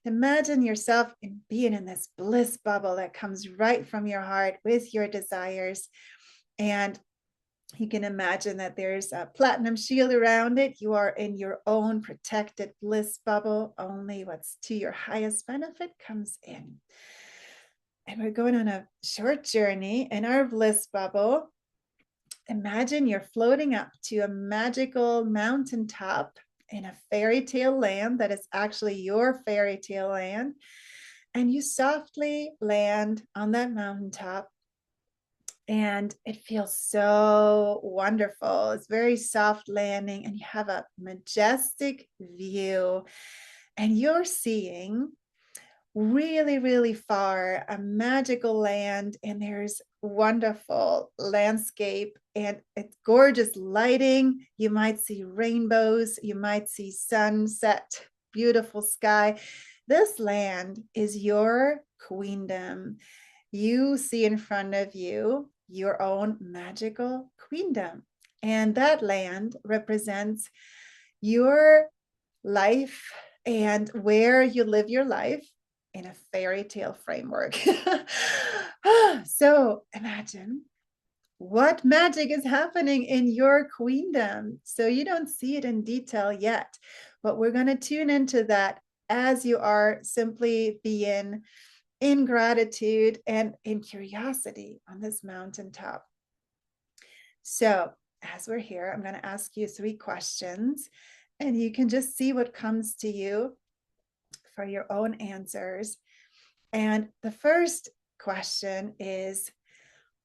Imagine yourself being in this bliss bubble that comes right from your heart with your desires. And you can imagine that there's a platinum shield around it. You are in your own protected bliss bubble. Only what's to your highest benefit comes in. And we're going on a short journey in our bliss bubble. Imagine you're floating up to a magical mountaintop in a fairy tale land that is actually your fairy tale land. And you softly land on that mountaintop. And it feels so wonderful. It's very soft landing, and you have a majestic view. And you're seeing really, really far a magical land, and there's wonderful landscape, and it's gorgeous lighting. You might see rainbows, you might see sunset, beautiful sky. This land is your queendom. You see in front of you your own magical queendom, and that land represents your life and where you live your life in a fairy tale framework. So imagine what magic is happening in your queendom. So you don't see it in detail yet, but we're going to tune into that as you are simply being in gratitude and in curiosity on this mountaintop. So as we're here, I'm going to ask you 3 questions, and you can just see what comes to you for your own answers. And the first question is,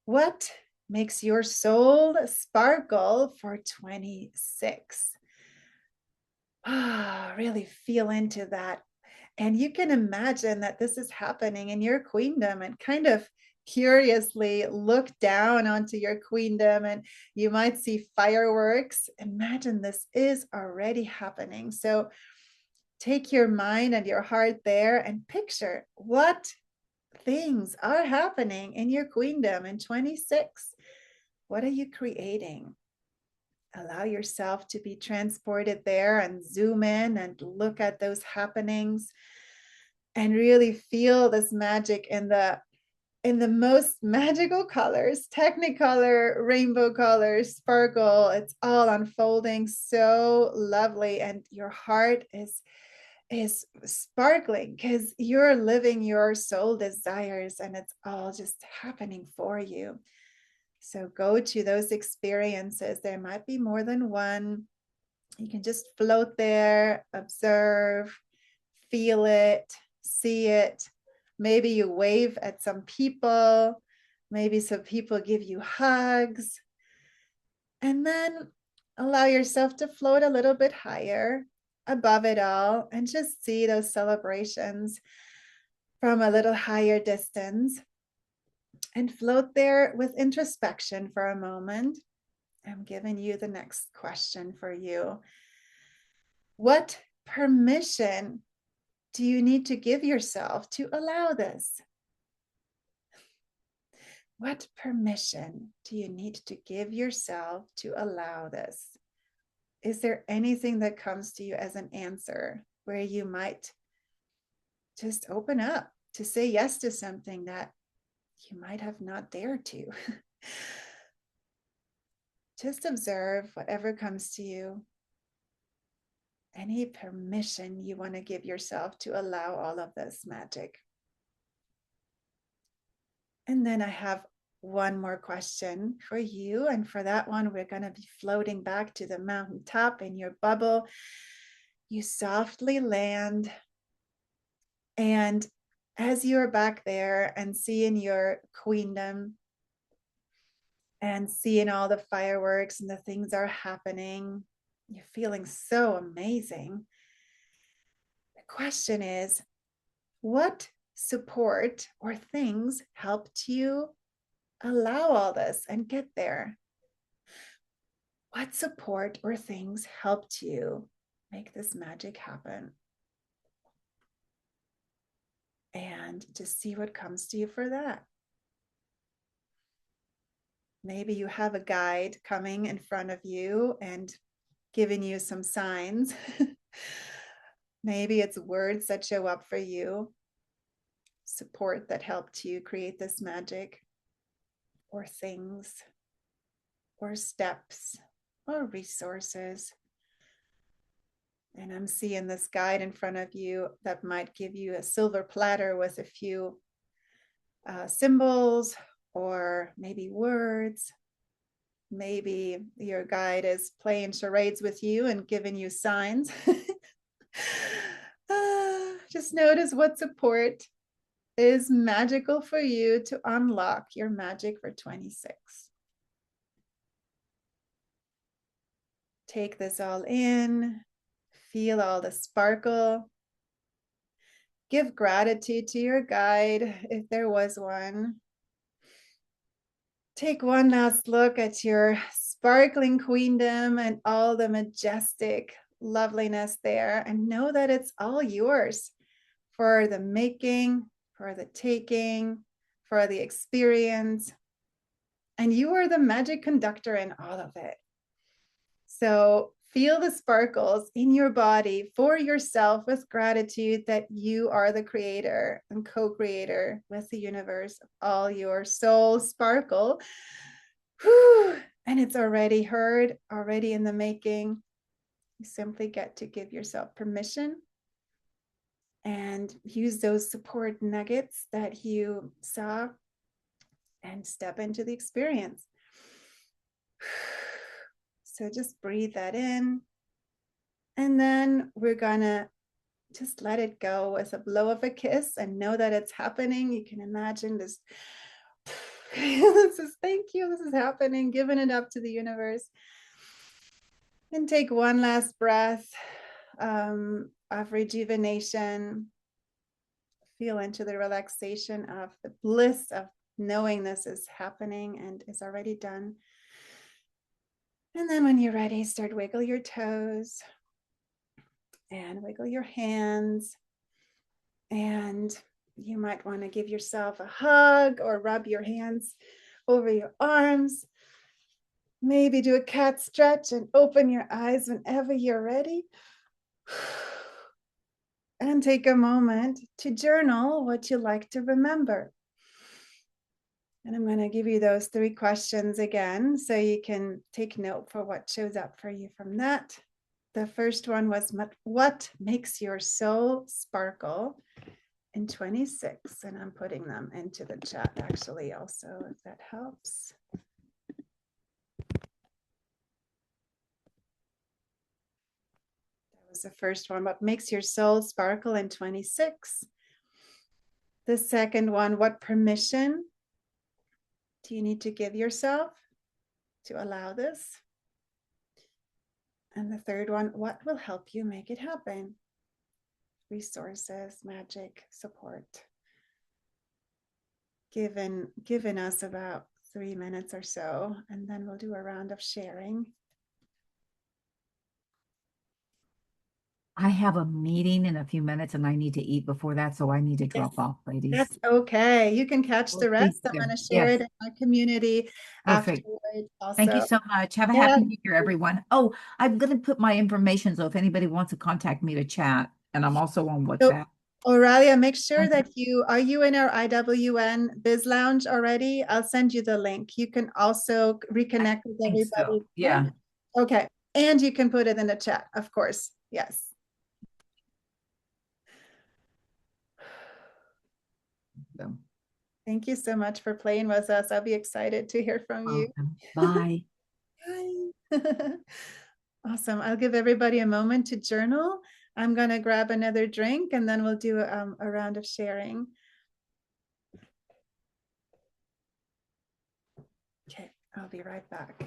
what makes your soul sparkle for 26? Really feel into that. And you can imagine that this is happening in your queendom, and kind of curiously look down onto your queendom, and you might see fireworks. Imagine this is already happening. So take your mind and your heart there and picture what things are happening in your queendom in 26. What are you creating? Allow yourself to be transported there and zoom in and look at those happenings and really feel this magic in the most magical colors, technicolor, rainbow colors, sparkle. It's all unfolding so lovely, and your heart is sparkling because you're living your soul desires, and it's all just happening for you. So go to those experiences. There might be more than one. You can just float there, observe, feel it, see it. Maybe you wave at some people. Maybe some people give you hugs. And then allow yourself to float a little bit higher above it all, and just see those celebrations from a little higher distance, and float there with introspection for a moment. I'm giving you the next question for you. What permission do you need to give yourself to allow this? What permission do you need to give yourself to allow this? Is there anything that comes to you as an answer where you might just open up to say yes to something that you might have not dared to? Just observe whatever comes to you. Any permission you want to give yourself to allow all of this magic. And then I have one more question for you. And for that one, we're going to be floating back to the mountaintop in your bubble. You softly land. And as you're back there and seeing your queendom and seeing all the fireworks and the things are happening, you're feeling so amazing. The question is, what support or things helped you allow all this and get there? What support or things helped you make this magic happen? And just see what comes to you for that. Maybe you have a guide coming in front of you and giving you some signs. Maybe it's words that show up for you, support that helped you create this magic, or things, or steps, or resources. And I'm seeing this guide in front of you that might give you a silver platter with a few symbols, or maybe words. Maybe your guide is playing charades with you and giving you signs. Just notice what support is magical for you to unlock your magic for 26. Take this all in, feel all the sparkle. Give gratitude to your guide if there was one. Take one last look at your sparkling queendom and all the majestic loveliness there, and know that it's all yours for the making, for the taking, for the experience. And you are the magic conductor in all of it. So feel the sparkles in your body for yourself with gratitude that you are the creator and co-creator with the universe of all your soul sparkle. Whew. And it's already heard, already in the making. You simply get to give yourself permission and use those support nuggets that you saw and step into the experience. So just breathe that in. And then we're gonna just let it go with a blow of a kiss and know that it's happening. You can imagine this. This is, thank you, this is happening, giving it up to the universe. And take one last breath of rejuvenation. Feel into the relaxation of the bliss of knowing this is happening and is already done. And then when you're ready, start wiggle your toes and wiggle your hands. And you might want to give yourself a hug or rub your hands over your arms. Maybe do a cat stretch and open your eyes whenever you're ready. And take a moment to journal what you like to remember. And I'm going to give you those 3 questions again so you can take note for what shows up for you from that. The first one was, what makes your soul sparkle in 26? And I'm putting them into the chat actually also, if that helps. Was the first one, what makes your soul sparkle in 26? The second one, what permission do you need to give yourself to allow this? And the third one, what will help you make it happen? Resources, magic, support. Given us about 3 minutes or so, and then we'll do a round of sharing. I have a meeting in a few minutes and I need to eat before that, so I need to drop off, ladies. That's okay. You can catch the rest. I'm going to share it in my community Perfect. afterwards also. Thank you so much. Have a happy New Year, everyone. Oh, I'm going to put my information, so if anybody wants to contact me to chat, and I'm also on WhatsApp. Aurelia, make sure that are you in our IWN Biz Lounge already? I'll send you the link. You can also reconnect with everybody. So. Yeah. Okay. And you can put it in the chat, of course. Yes. Thank you so much for playing with us. I'll be excited to hear from you. Bye. Bye. Awesome. I'll give everybody a moment to journal. I'm going to grab another drink and then we'll do a round of sharing. Okay, I'll be right back.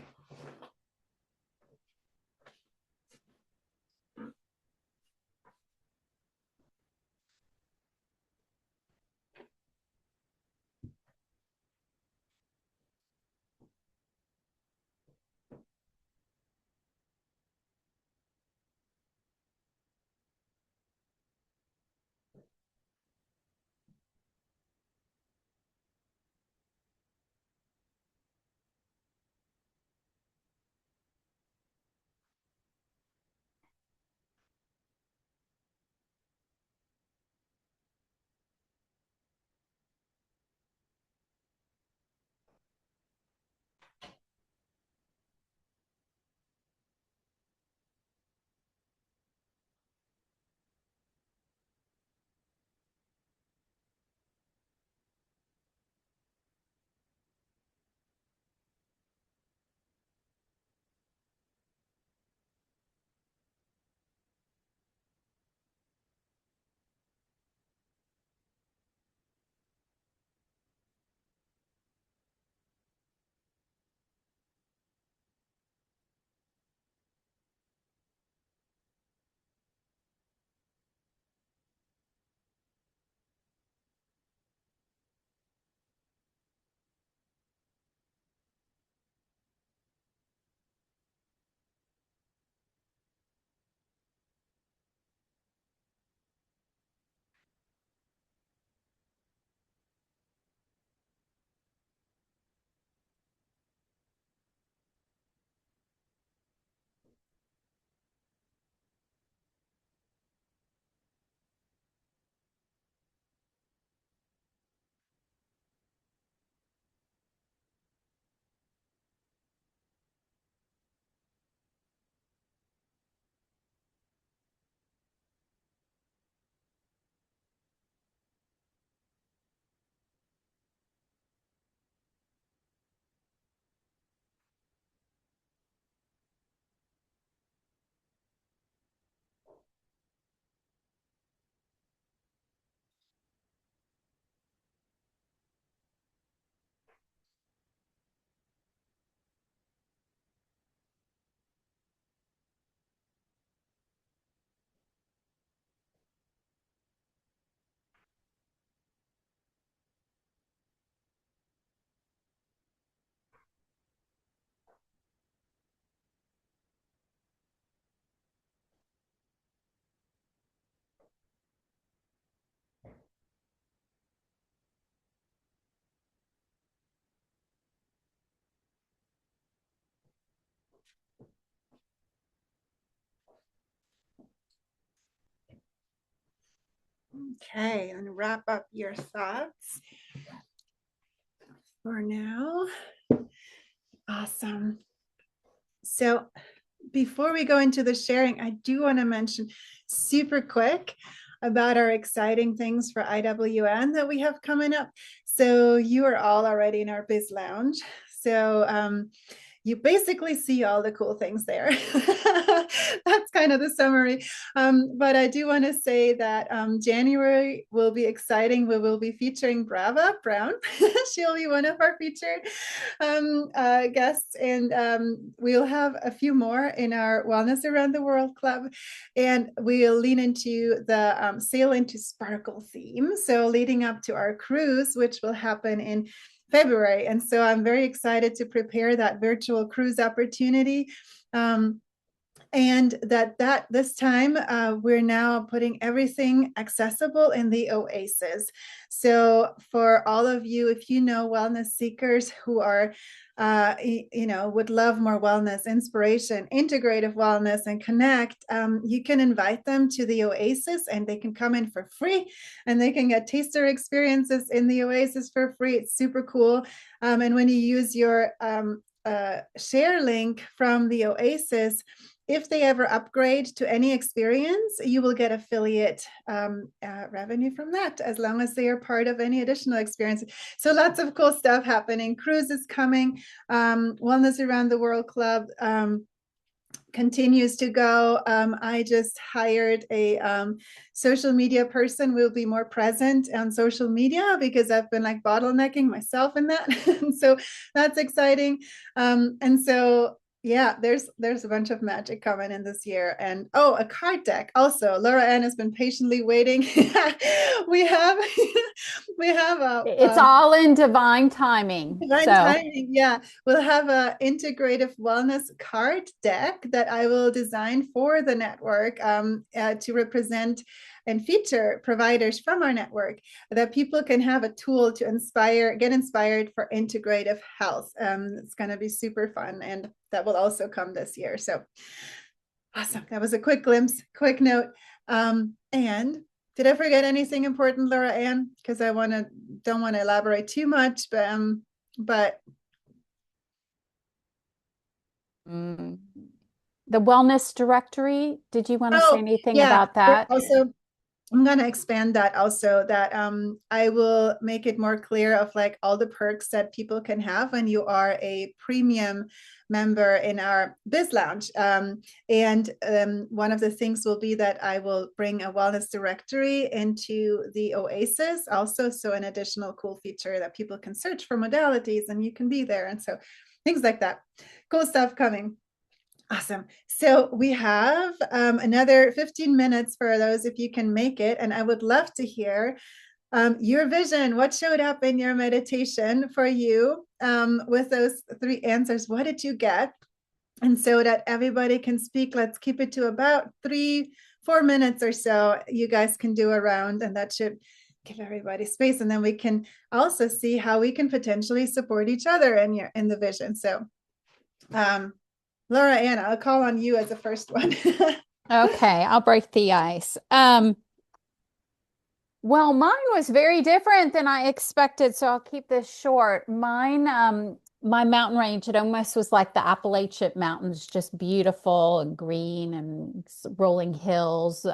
Okay, and wrap up your thoughts for now. Awesome. So before we go into the sharing, I do want to mention super quick about our exciting things for IWN that we have coming up. So you are all already in our Biz Lounge. So you basically see all the cool things there. That's kind of the summary. But I do want to say that January will be exciting. We will be featuring Brava Brown. She'll be one of our featured guests. And we'll have a few more in our Wellness Around the World Club. And we'll lean into the Sail into Sparkle theme. So leading up to our cruise, which will happen in February. And so I'm very excited to prepare that virtual cruise opportunity. And that this time we're now putting everything accessible in the Oasis. So for all of you, if you know wellness seekers who are would love more wellness, inspiration, integrative wellness, and connect, you can invite them to the Oasis and they can come in for free and they can get taster experiences in the Oasis for free. It's super cool. And when you use your share link from the Oasis, if they ever upgrade to any experience, you will get affiliate revenue from that, as long as they are part of any additional experience. So lots of cool stuff happening. Cruise is coming. Wellness Around the World Club continues to go. I just hired a social media person. We'll be more present on social media because I've been like bottlenecking myself in that. And so that's exciting. And so yeah, there's a bunch of magic coming in this year. And oh, a card deck also. Laura Ann has been patiently waiting. we have It's all in divine timing. Divine timing, yeah. We'll have a integrative wellness card deck that I will design for the network to represent and feature providers from our network, that people can have a tool to get inspired for integrative health. It's going to be super fun, and that will also come this year. So awesome. That was a quick glimpse, quick note. And did I forget anything important, Laura Ann? Because I don't want to elaborate too much, but the wellness directory, did you want to say anything about that? Also, I'm going to expand that also, that I will make it more clear of like all the perks that people can have when you are a premium member in our Biz Lounge. And one of the things will be that I will bring a wellness directory into the Oasis also. So an additional cool feature that people can search for modalities and you can be there. And so things like that. Cool stuff coming. Awesome. So we have another 15 minutes for those if you can make it. And I would love to hear your vision. What showed up in your meditation for you with those 3 answers? What did you get? And so that everybody can speak, let's keep it to about 3-4 minutes or so. You guys can do a round, and that should give everybody space. And then we can also see how we can potentially support each other in the vision. So Laura Ann, I'll call on you as the first one. Okay, I'll break the ice. Well, mine was very different than I expected, so I'll keep this short. Mine, my mountain range, it almost was like the Appalachian Mountains, just beautiful and green and rolling hills,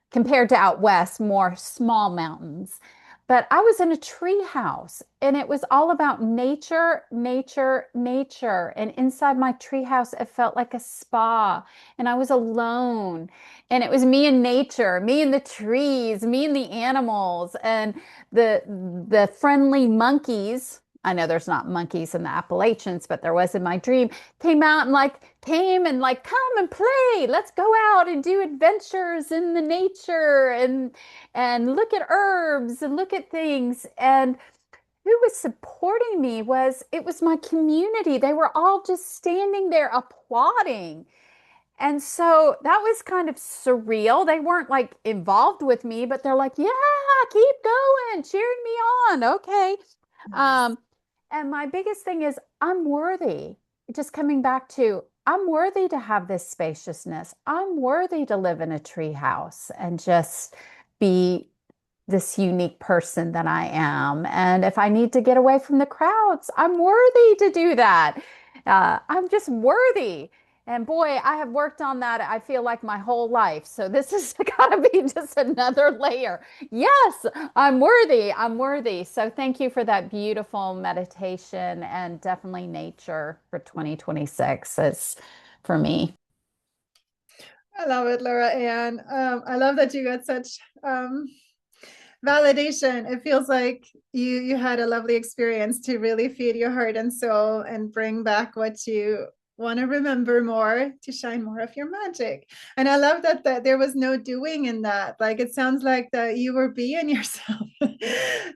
compared to out west, more small mountains. But I was in a tree house and it was all about nature, nature, nature. And inside my tree house, it felt like a spa and I was alone. And it was me and nature, me and the trees, me and the animals, and the friendly monkeys. I know there's not monkeys in the Appalachians, but there was in my dream, came out and came and come and play. Let's go out and do adventures in the nature and look at herbs and look at things. And who was supporting me it was my community. They were all just standing there applauding. And so that was kind of surreal. They weren't involved with me, but they're like, yeah, keep going, cheering me on. Okay. Nice. And my biggest thing is I'm worthy. Just coming back to I'm worthy to have this spaciousness. I'm worthy to live in a tree house and just be this unique person that I am. And if I need to get away from the crowds, I'm worthy to do that. I'm just worthy. And boy, I have worked on that, I feel like my whole life. So this has got to be just another layer. Yes, I'm worthy. I'm worthy. So thank you for that beautiful meditation, and definitely nature for 2026 is for me. I love it, Laura Ann. I love that you got such validation. It feels like you had a lovely experience to really feed your heart and soul and bring back what you want to remember more, to shine more of your magic. And I love that there was no doing in that. Like, it sounds like that you were being yourself.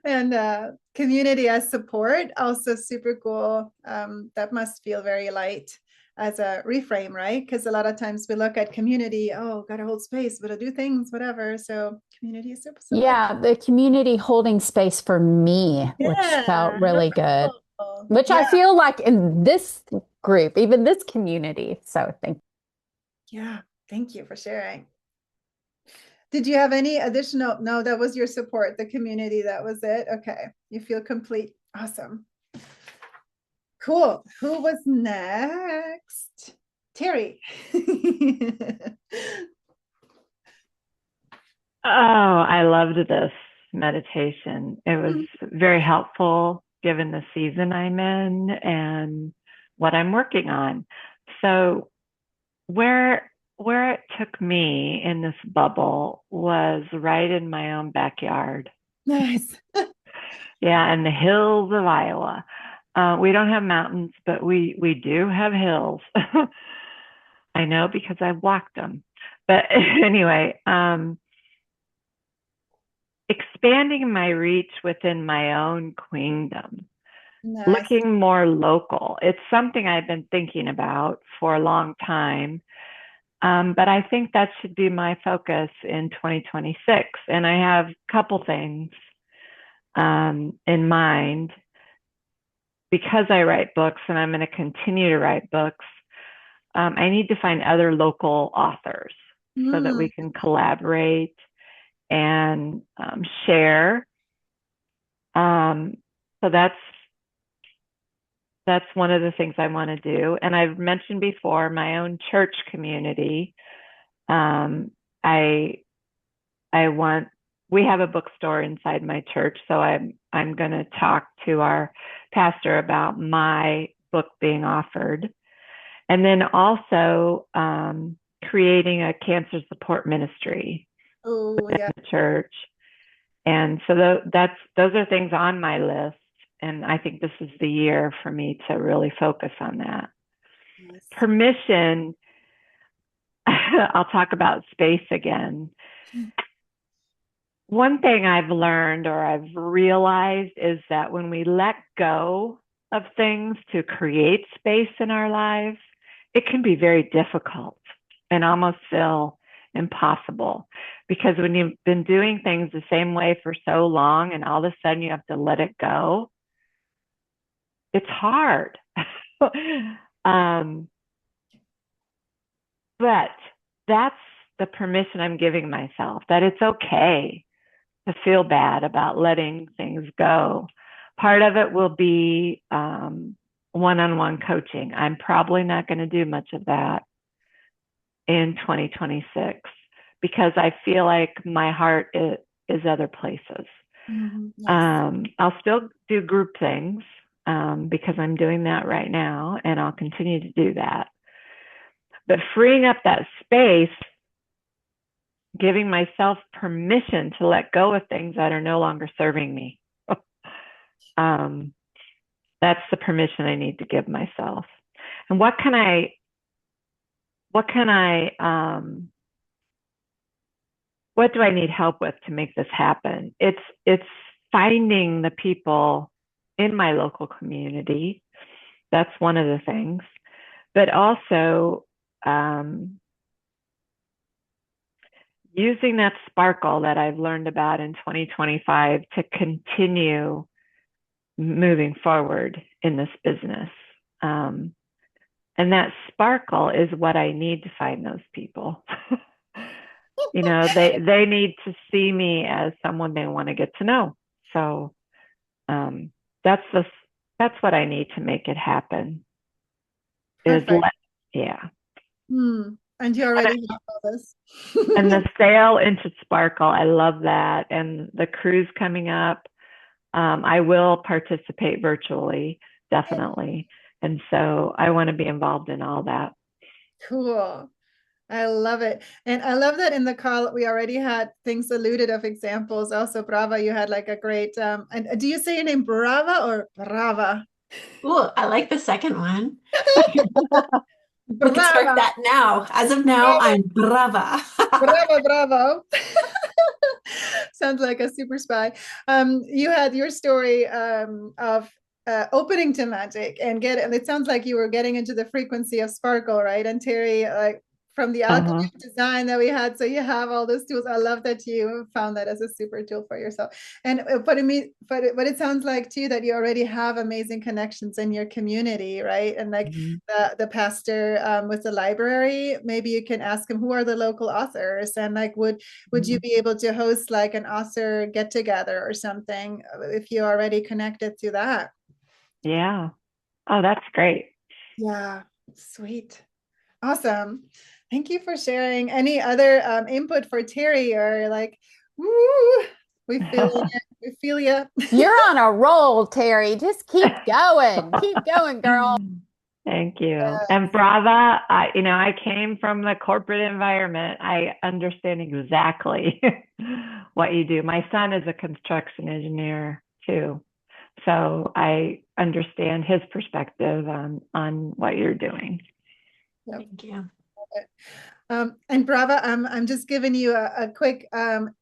And community as support, also super cool. That must feel very light as a reframe, right? Because a lot of times we look at community, oh, gotta hold space, but I do things, whatever. So community is super support. Yeah, the community holding space for me, which felt really good, Cool. which I feel like in this group, even this community. So thank you. Yeah, thank you for sharing. Did you have any additional? No, that was your support, the community. That was it. Okay. You feel complete. Awesome. Cool. Who was next? Terry. Oh, I loved this meditation. It was very helpful given the season I'm in and what I'm working on. So where it took me in this bubble was right in my own backyard. Nice. Yeah, in the hills of Iowa. We don't have mountains, but we do have hills. I know because I walked them. But anyway, expanding my reach within my own queendom, Nice. looking more local. It's something I've been thinking about for a long time. But I think that should be my focus in 2026. And I have a couple things in mind because I write books and I'm going to continue to write books. I need to find other local authors so that we can collaborate and share. So that's one of the things I want to do. And I've mentioned before my own church community. We have a bookstore inside my church, so I'm going to talk to our pastor about my book being offered. And then also creating a cancer support ministry within the church. And so those are things on my list. And I think this is the year for me to really focus on that. Yes. Permission. I'll talk about space again. One thing I've learned or I've realized is that when we let go of things to create space in our lives, it can be very difficult and almost feel impossible, because when you've been doing things the same way for so long and all of a sudden you have to let it go, it's hard. But that's the permission I'm giving myself, that it's okay to feel bad about letting things go. Part of it will be one-on-one coaching. I'm probably not going to do much of that in 2026 because I feel like my heart is other places. Yes. I'll still do group things because I'm doing that right now, and I'll continue to do that. But freeing up that space, giving myself permission to let go of things that are no longer serving me. That's the permission I need to give myself. And what do I need help with to make this happen? It's finding the people in my local community. That's one of the things. But also using that sparkle that I've learned about in 2025 to continue moving forward in this business. And that sparkle is what I need to find those people. they need to see me as someone they want to get to know. So that's that's what I need to make it happen. Perfect. Yeah. And you already have all this. And the sail into Sparkle, I love that. And the cruise coming up, I will participate virtually, definitely. And so I want to be involved in all that. Cool. I love it. And I love that in the call, we already had things alluded of examples. Also, Brava, you had like a great, and do you say your name Brava or Brava? Oh, I like the second one. We can start Brava. that now. As of now, I'm brava. Bravo, bravo. Sounds like a super spy. You had your story of opening to magic and it sounds like you were getting into the frequency of sparkle, right? And Terry, like from the alchemy of design that we had, so you have all those tools. I love that you found that as a super tool for yourself. And but it sounds like too that you already have amazing connections in your community, right? And like the pastor with the library, maybe you can ask him who are the local authors, and like would you be able to host like an author get together or something if you already connected to that? Yeah. Oh, that's great. Yeah. Sweet. Awesome. Thank you for sharing. Any other input for Terry, or like, woo, we feel it. We feel you. You're on a roll, Terry. Just keep going. Keep going, girl. Thank you. And Brava, I came from the corporate environment. I understand exactly what you do. My son is a construction engineer too. So I understand his perspective on what you're doing. Thank you. And Brava, I'm just giving you a quick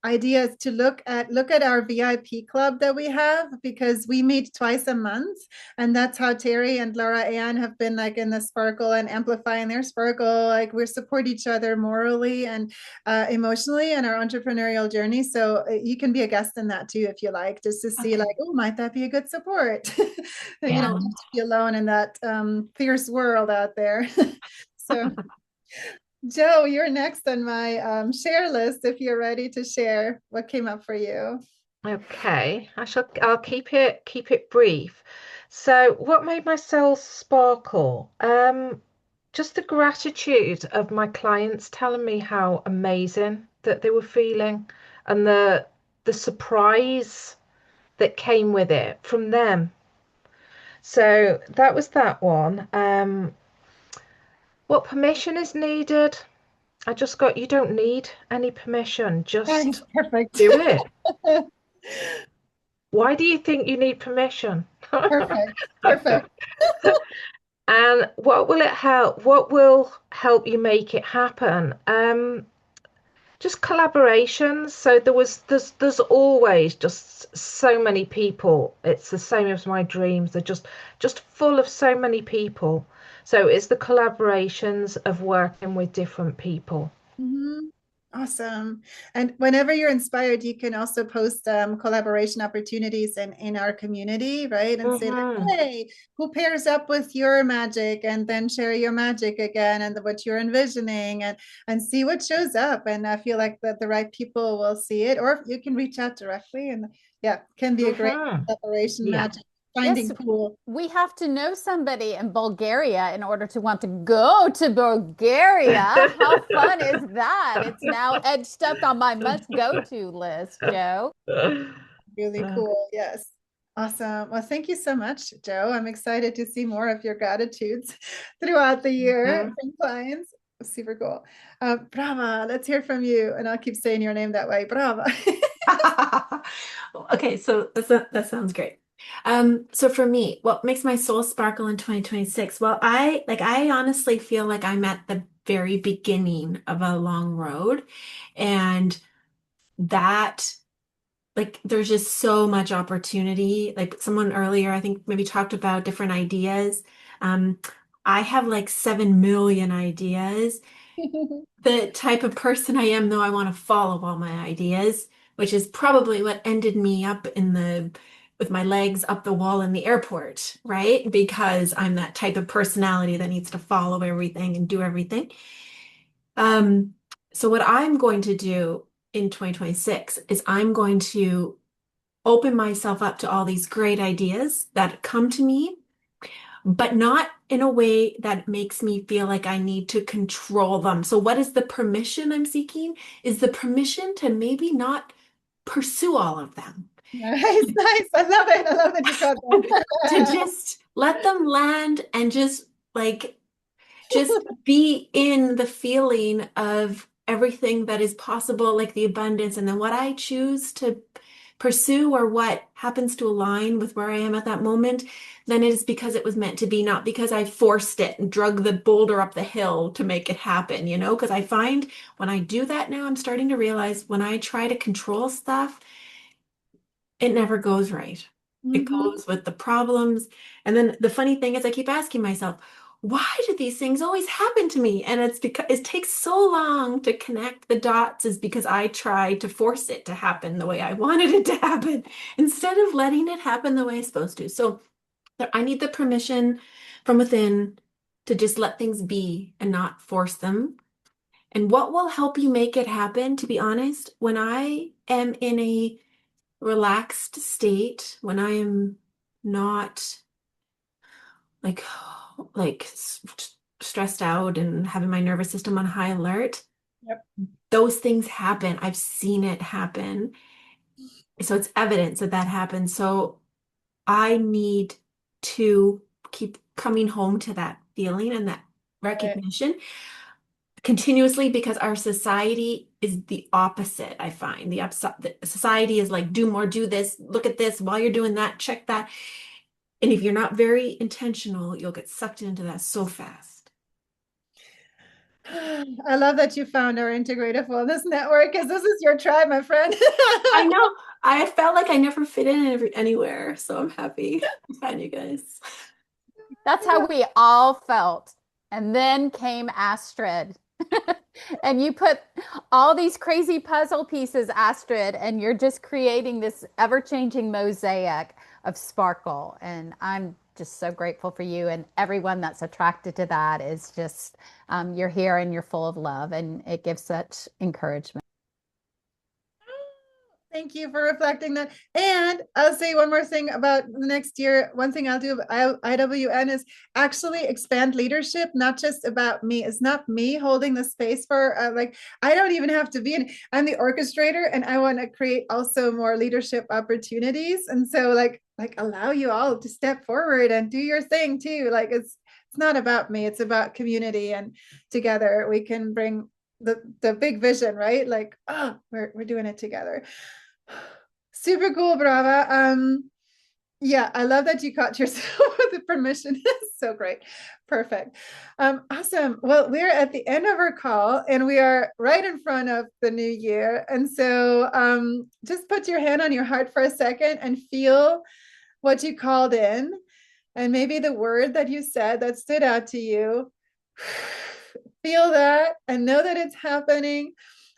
idea to look at our VIP club that we have, because we meet twice a month, and that's how Terry and Laura Ann have been like in the sparkle and amplifying their sparkle. Like we support each other morally and emotionally in our entrepreneurial journey. So you can be a guest in that too if you like, just to see like, oh, might that be a good support? You don't have to be alone in that fierce world out there. So. Joe, you're next on my share list if you're ready to share what came up for you. Okay, I'll keep it brief. So what made my cells sparkle? Just the gratitude of my clients telling me how amazing that they were feeling, and the surprise that came with it from them. So that was that one. What permission is needed? You don't need any permission, just Perfect. do it. Why do you think you need permission? Perfect. And what will it help? What will help you make it happen? Just collaborations. So there's always just so many people. It's the same as my dreams. They're just full of so many people. So it's the collaborations of working with different people. Awesome. And whenever you're inspired, you can also post collaboration opportunities in our community, right? And say like, hey, who pairs up with your magic, and then share your magic again and what you're envisioning, and see what shows up. And I feel like that the right people will see it, or you can reach out directly, and can be a great collaboration magic. Finding pool. We have to know somebody in Bulgaria in order to want to go to Bulgaria. How fun is that? It's now edged up on my must-go-to list, Joe. Really cool. Yes. Awesome. Well, thank you so much, Joe. I'm excited to see more of your gratitudes throughout the year from clients. Super cool. Brava, let's hear from you. And I'll keep saying your name that way. Brava. Okay, so that sounds great. So for me, what makes my soul sparkle in 2026? Well, I honestly feel like I'm at the very beginning of a long road, and that there's just so much opportunity. Like someone earlier, I think maybe talked about different ideas. I have like 7 million ideas. The type of person I am, though, I want to follow all my ideas, which is probably what ended me up with my legs up the wall in the airport, right? Because I'm that type of personality that needs to follow everything and do everything. So what I'm going to do in 2026 is I'm going to open myself up to all these great ideas that come to me, but not in a way that makes me feel like I need to control them. So what is the permission I'm seeking? Is the permission to maybe not pursue all of them. Nice, nice. I love it. I love that you caught To that. just let them land and just be in the feeling of everything that is possible, like the abundance, and then what I choose to pursue or what happens to align with where I am at that moment, then it is because it was meant to be, not because I forced it and drug the boulder up the hill to make it happen, you know? Because I find when I do that now, I'm starting to realize when I try to control stuff, it never goes right. It Mhm. goes with the problems. And then the funny thing is, I keep asking myself, why do these things always happen to me? And it's because it takes so long to connect the dots, is because I tried to force it to happen the way I wanted it to happen instead of letting it happen the way it's supposed to. So I need the permission from within to just let things be and not force them. And what will help you make it happen, to be honest, when I am in a relaxed state, when I am not like stressed out and having my nervous system on high alert, Yep. those things happen. I've seen it happen. So it's evidence that that happens. So I need to keep coming home to that feeling and that Right. recognition continuously, because our society is the opposite. I find the society is like, do more, do this, look at this while you're doing that, check that. And if you're not very intentional, you'll get sucked into that so fast. I love that you found our integrative wellness network, because this is your tribe, my friend. I know. I felt like I never fit in anywhere, so I'm happy to find you guys. That's how we all felt. And then came Astrid. And you put all these crazy puzzle pieces, Astrid, and you're just creating this ever-changing mosaic of sparkle. And I'm just so grateful for you, and everyone that's attracted to that is just, you're here and you're full of love, and it gives such encouragement. Thank you for reflecting that. And I'll say one more thing about the next year. One thing I'll do IWN is actually expand leadership, not just about me. It's not me holding the space for like, I don't even have to be in, I'm the orchestrator, and I want to create also more leadership opportunities. And so like allow you all to step forward and do your thing too. Like it's not about me, it's about community, and together we can bring the big vision, right? Like, oh, we're doing it together. Super cool, Brava. Yeah, I love that you caught yourself with the permission. So great. Perfect. Awesome. Well, we're at the end of our call, and we are right in front of the new year. And so just put your hand on your heart for a second and feel what you called in, and maybe the word that you said that stood out to you. Feel that and know that it's happening.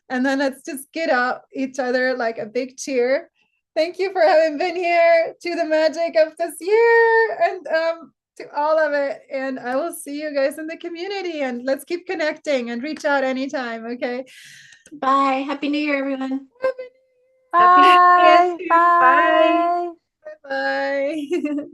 And then let's just get out each other like a big cheer. Thank you for having been here to the magic of this year, and to all of it. And I will see you guys in the community, and let's keep connecting and reach out anytime. Okay. Bye. Happy New Year, everyone. Happy New Year Bye. too. Bye. Bye. Bye.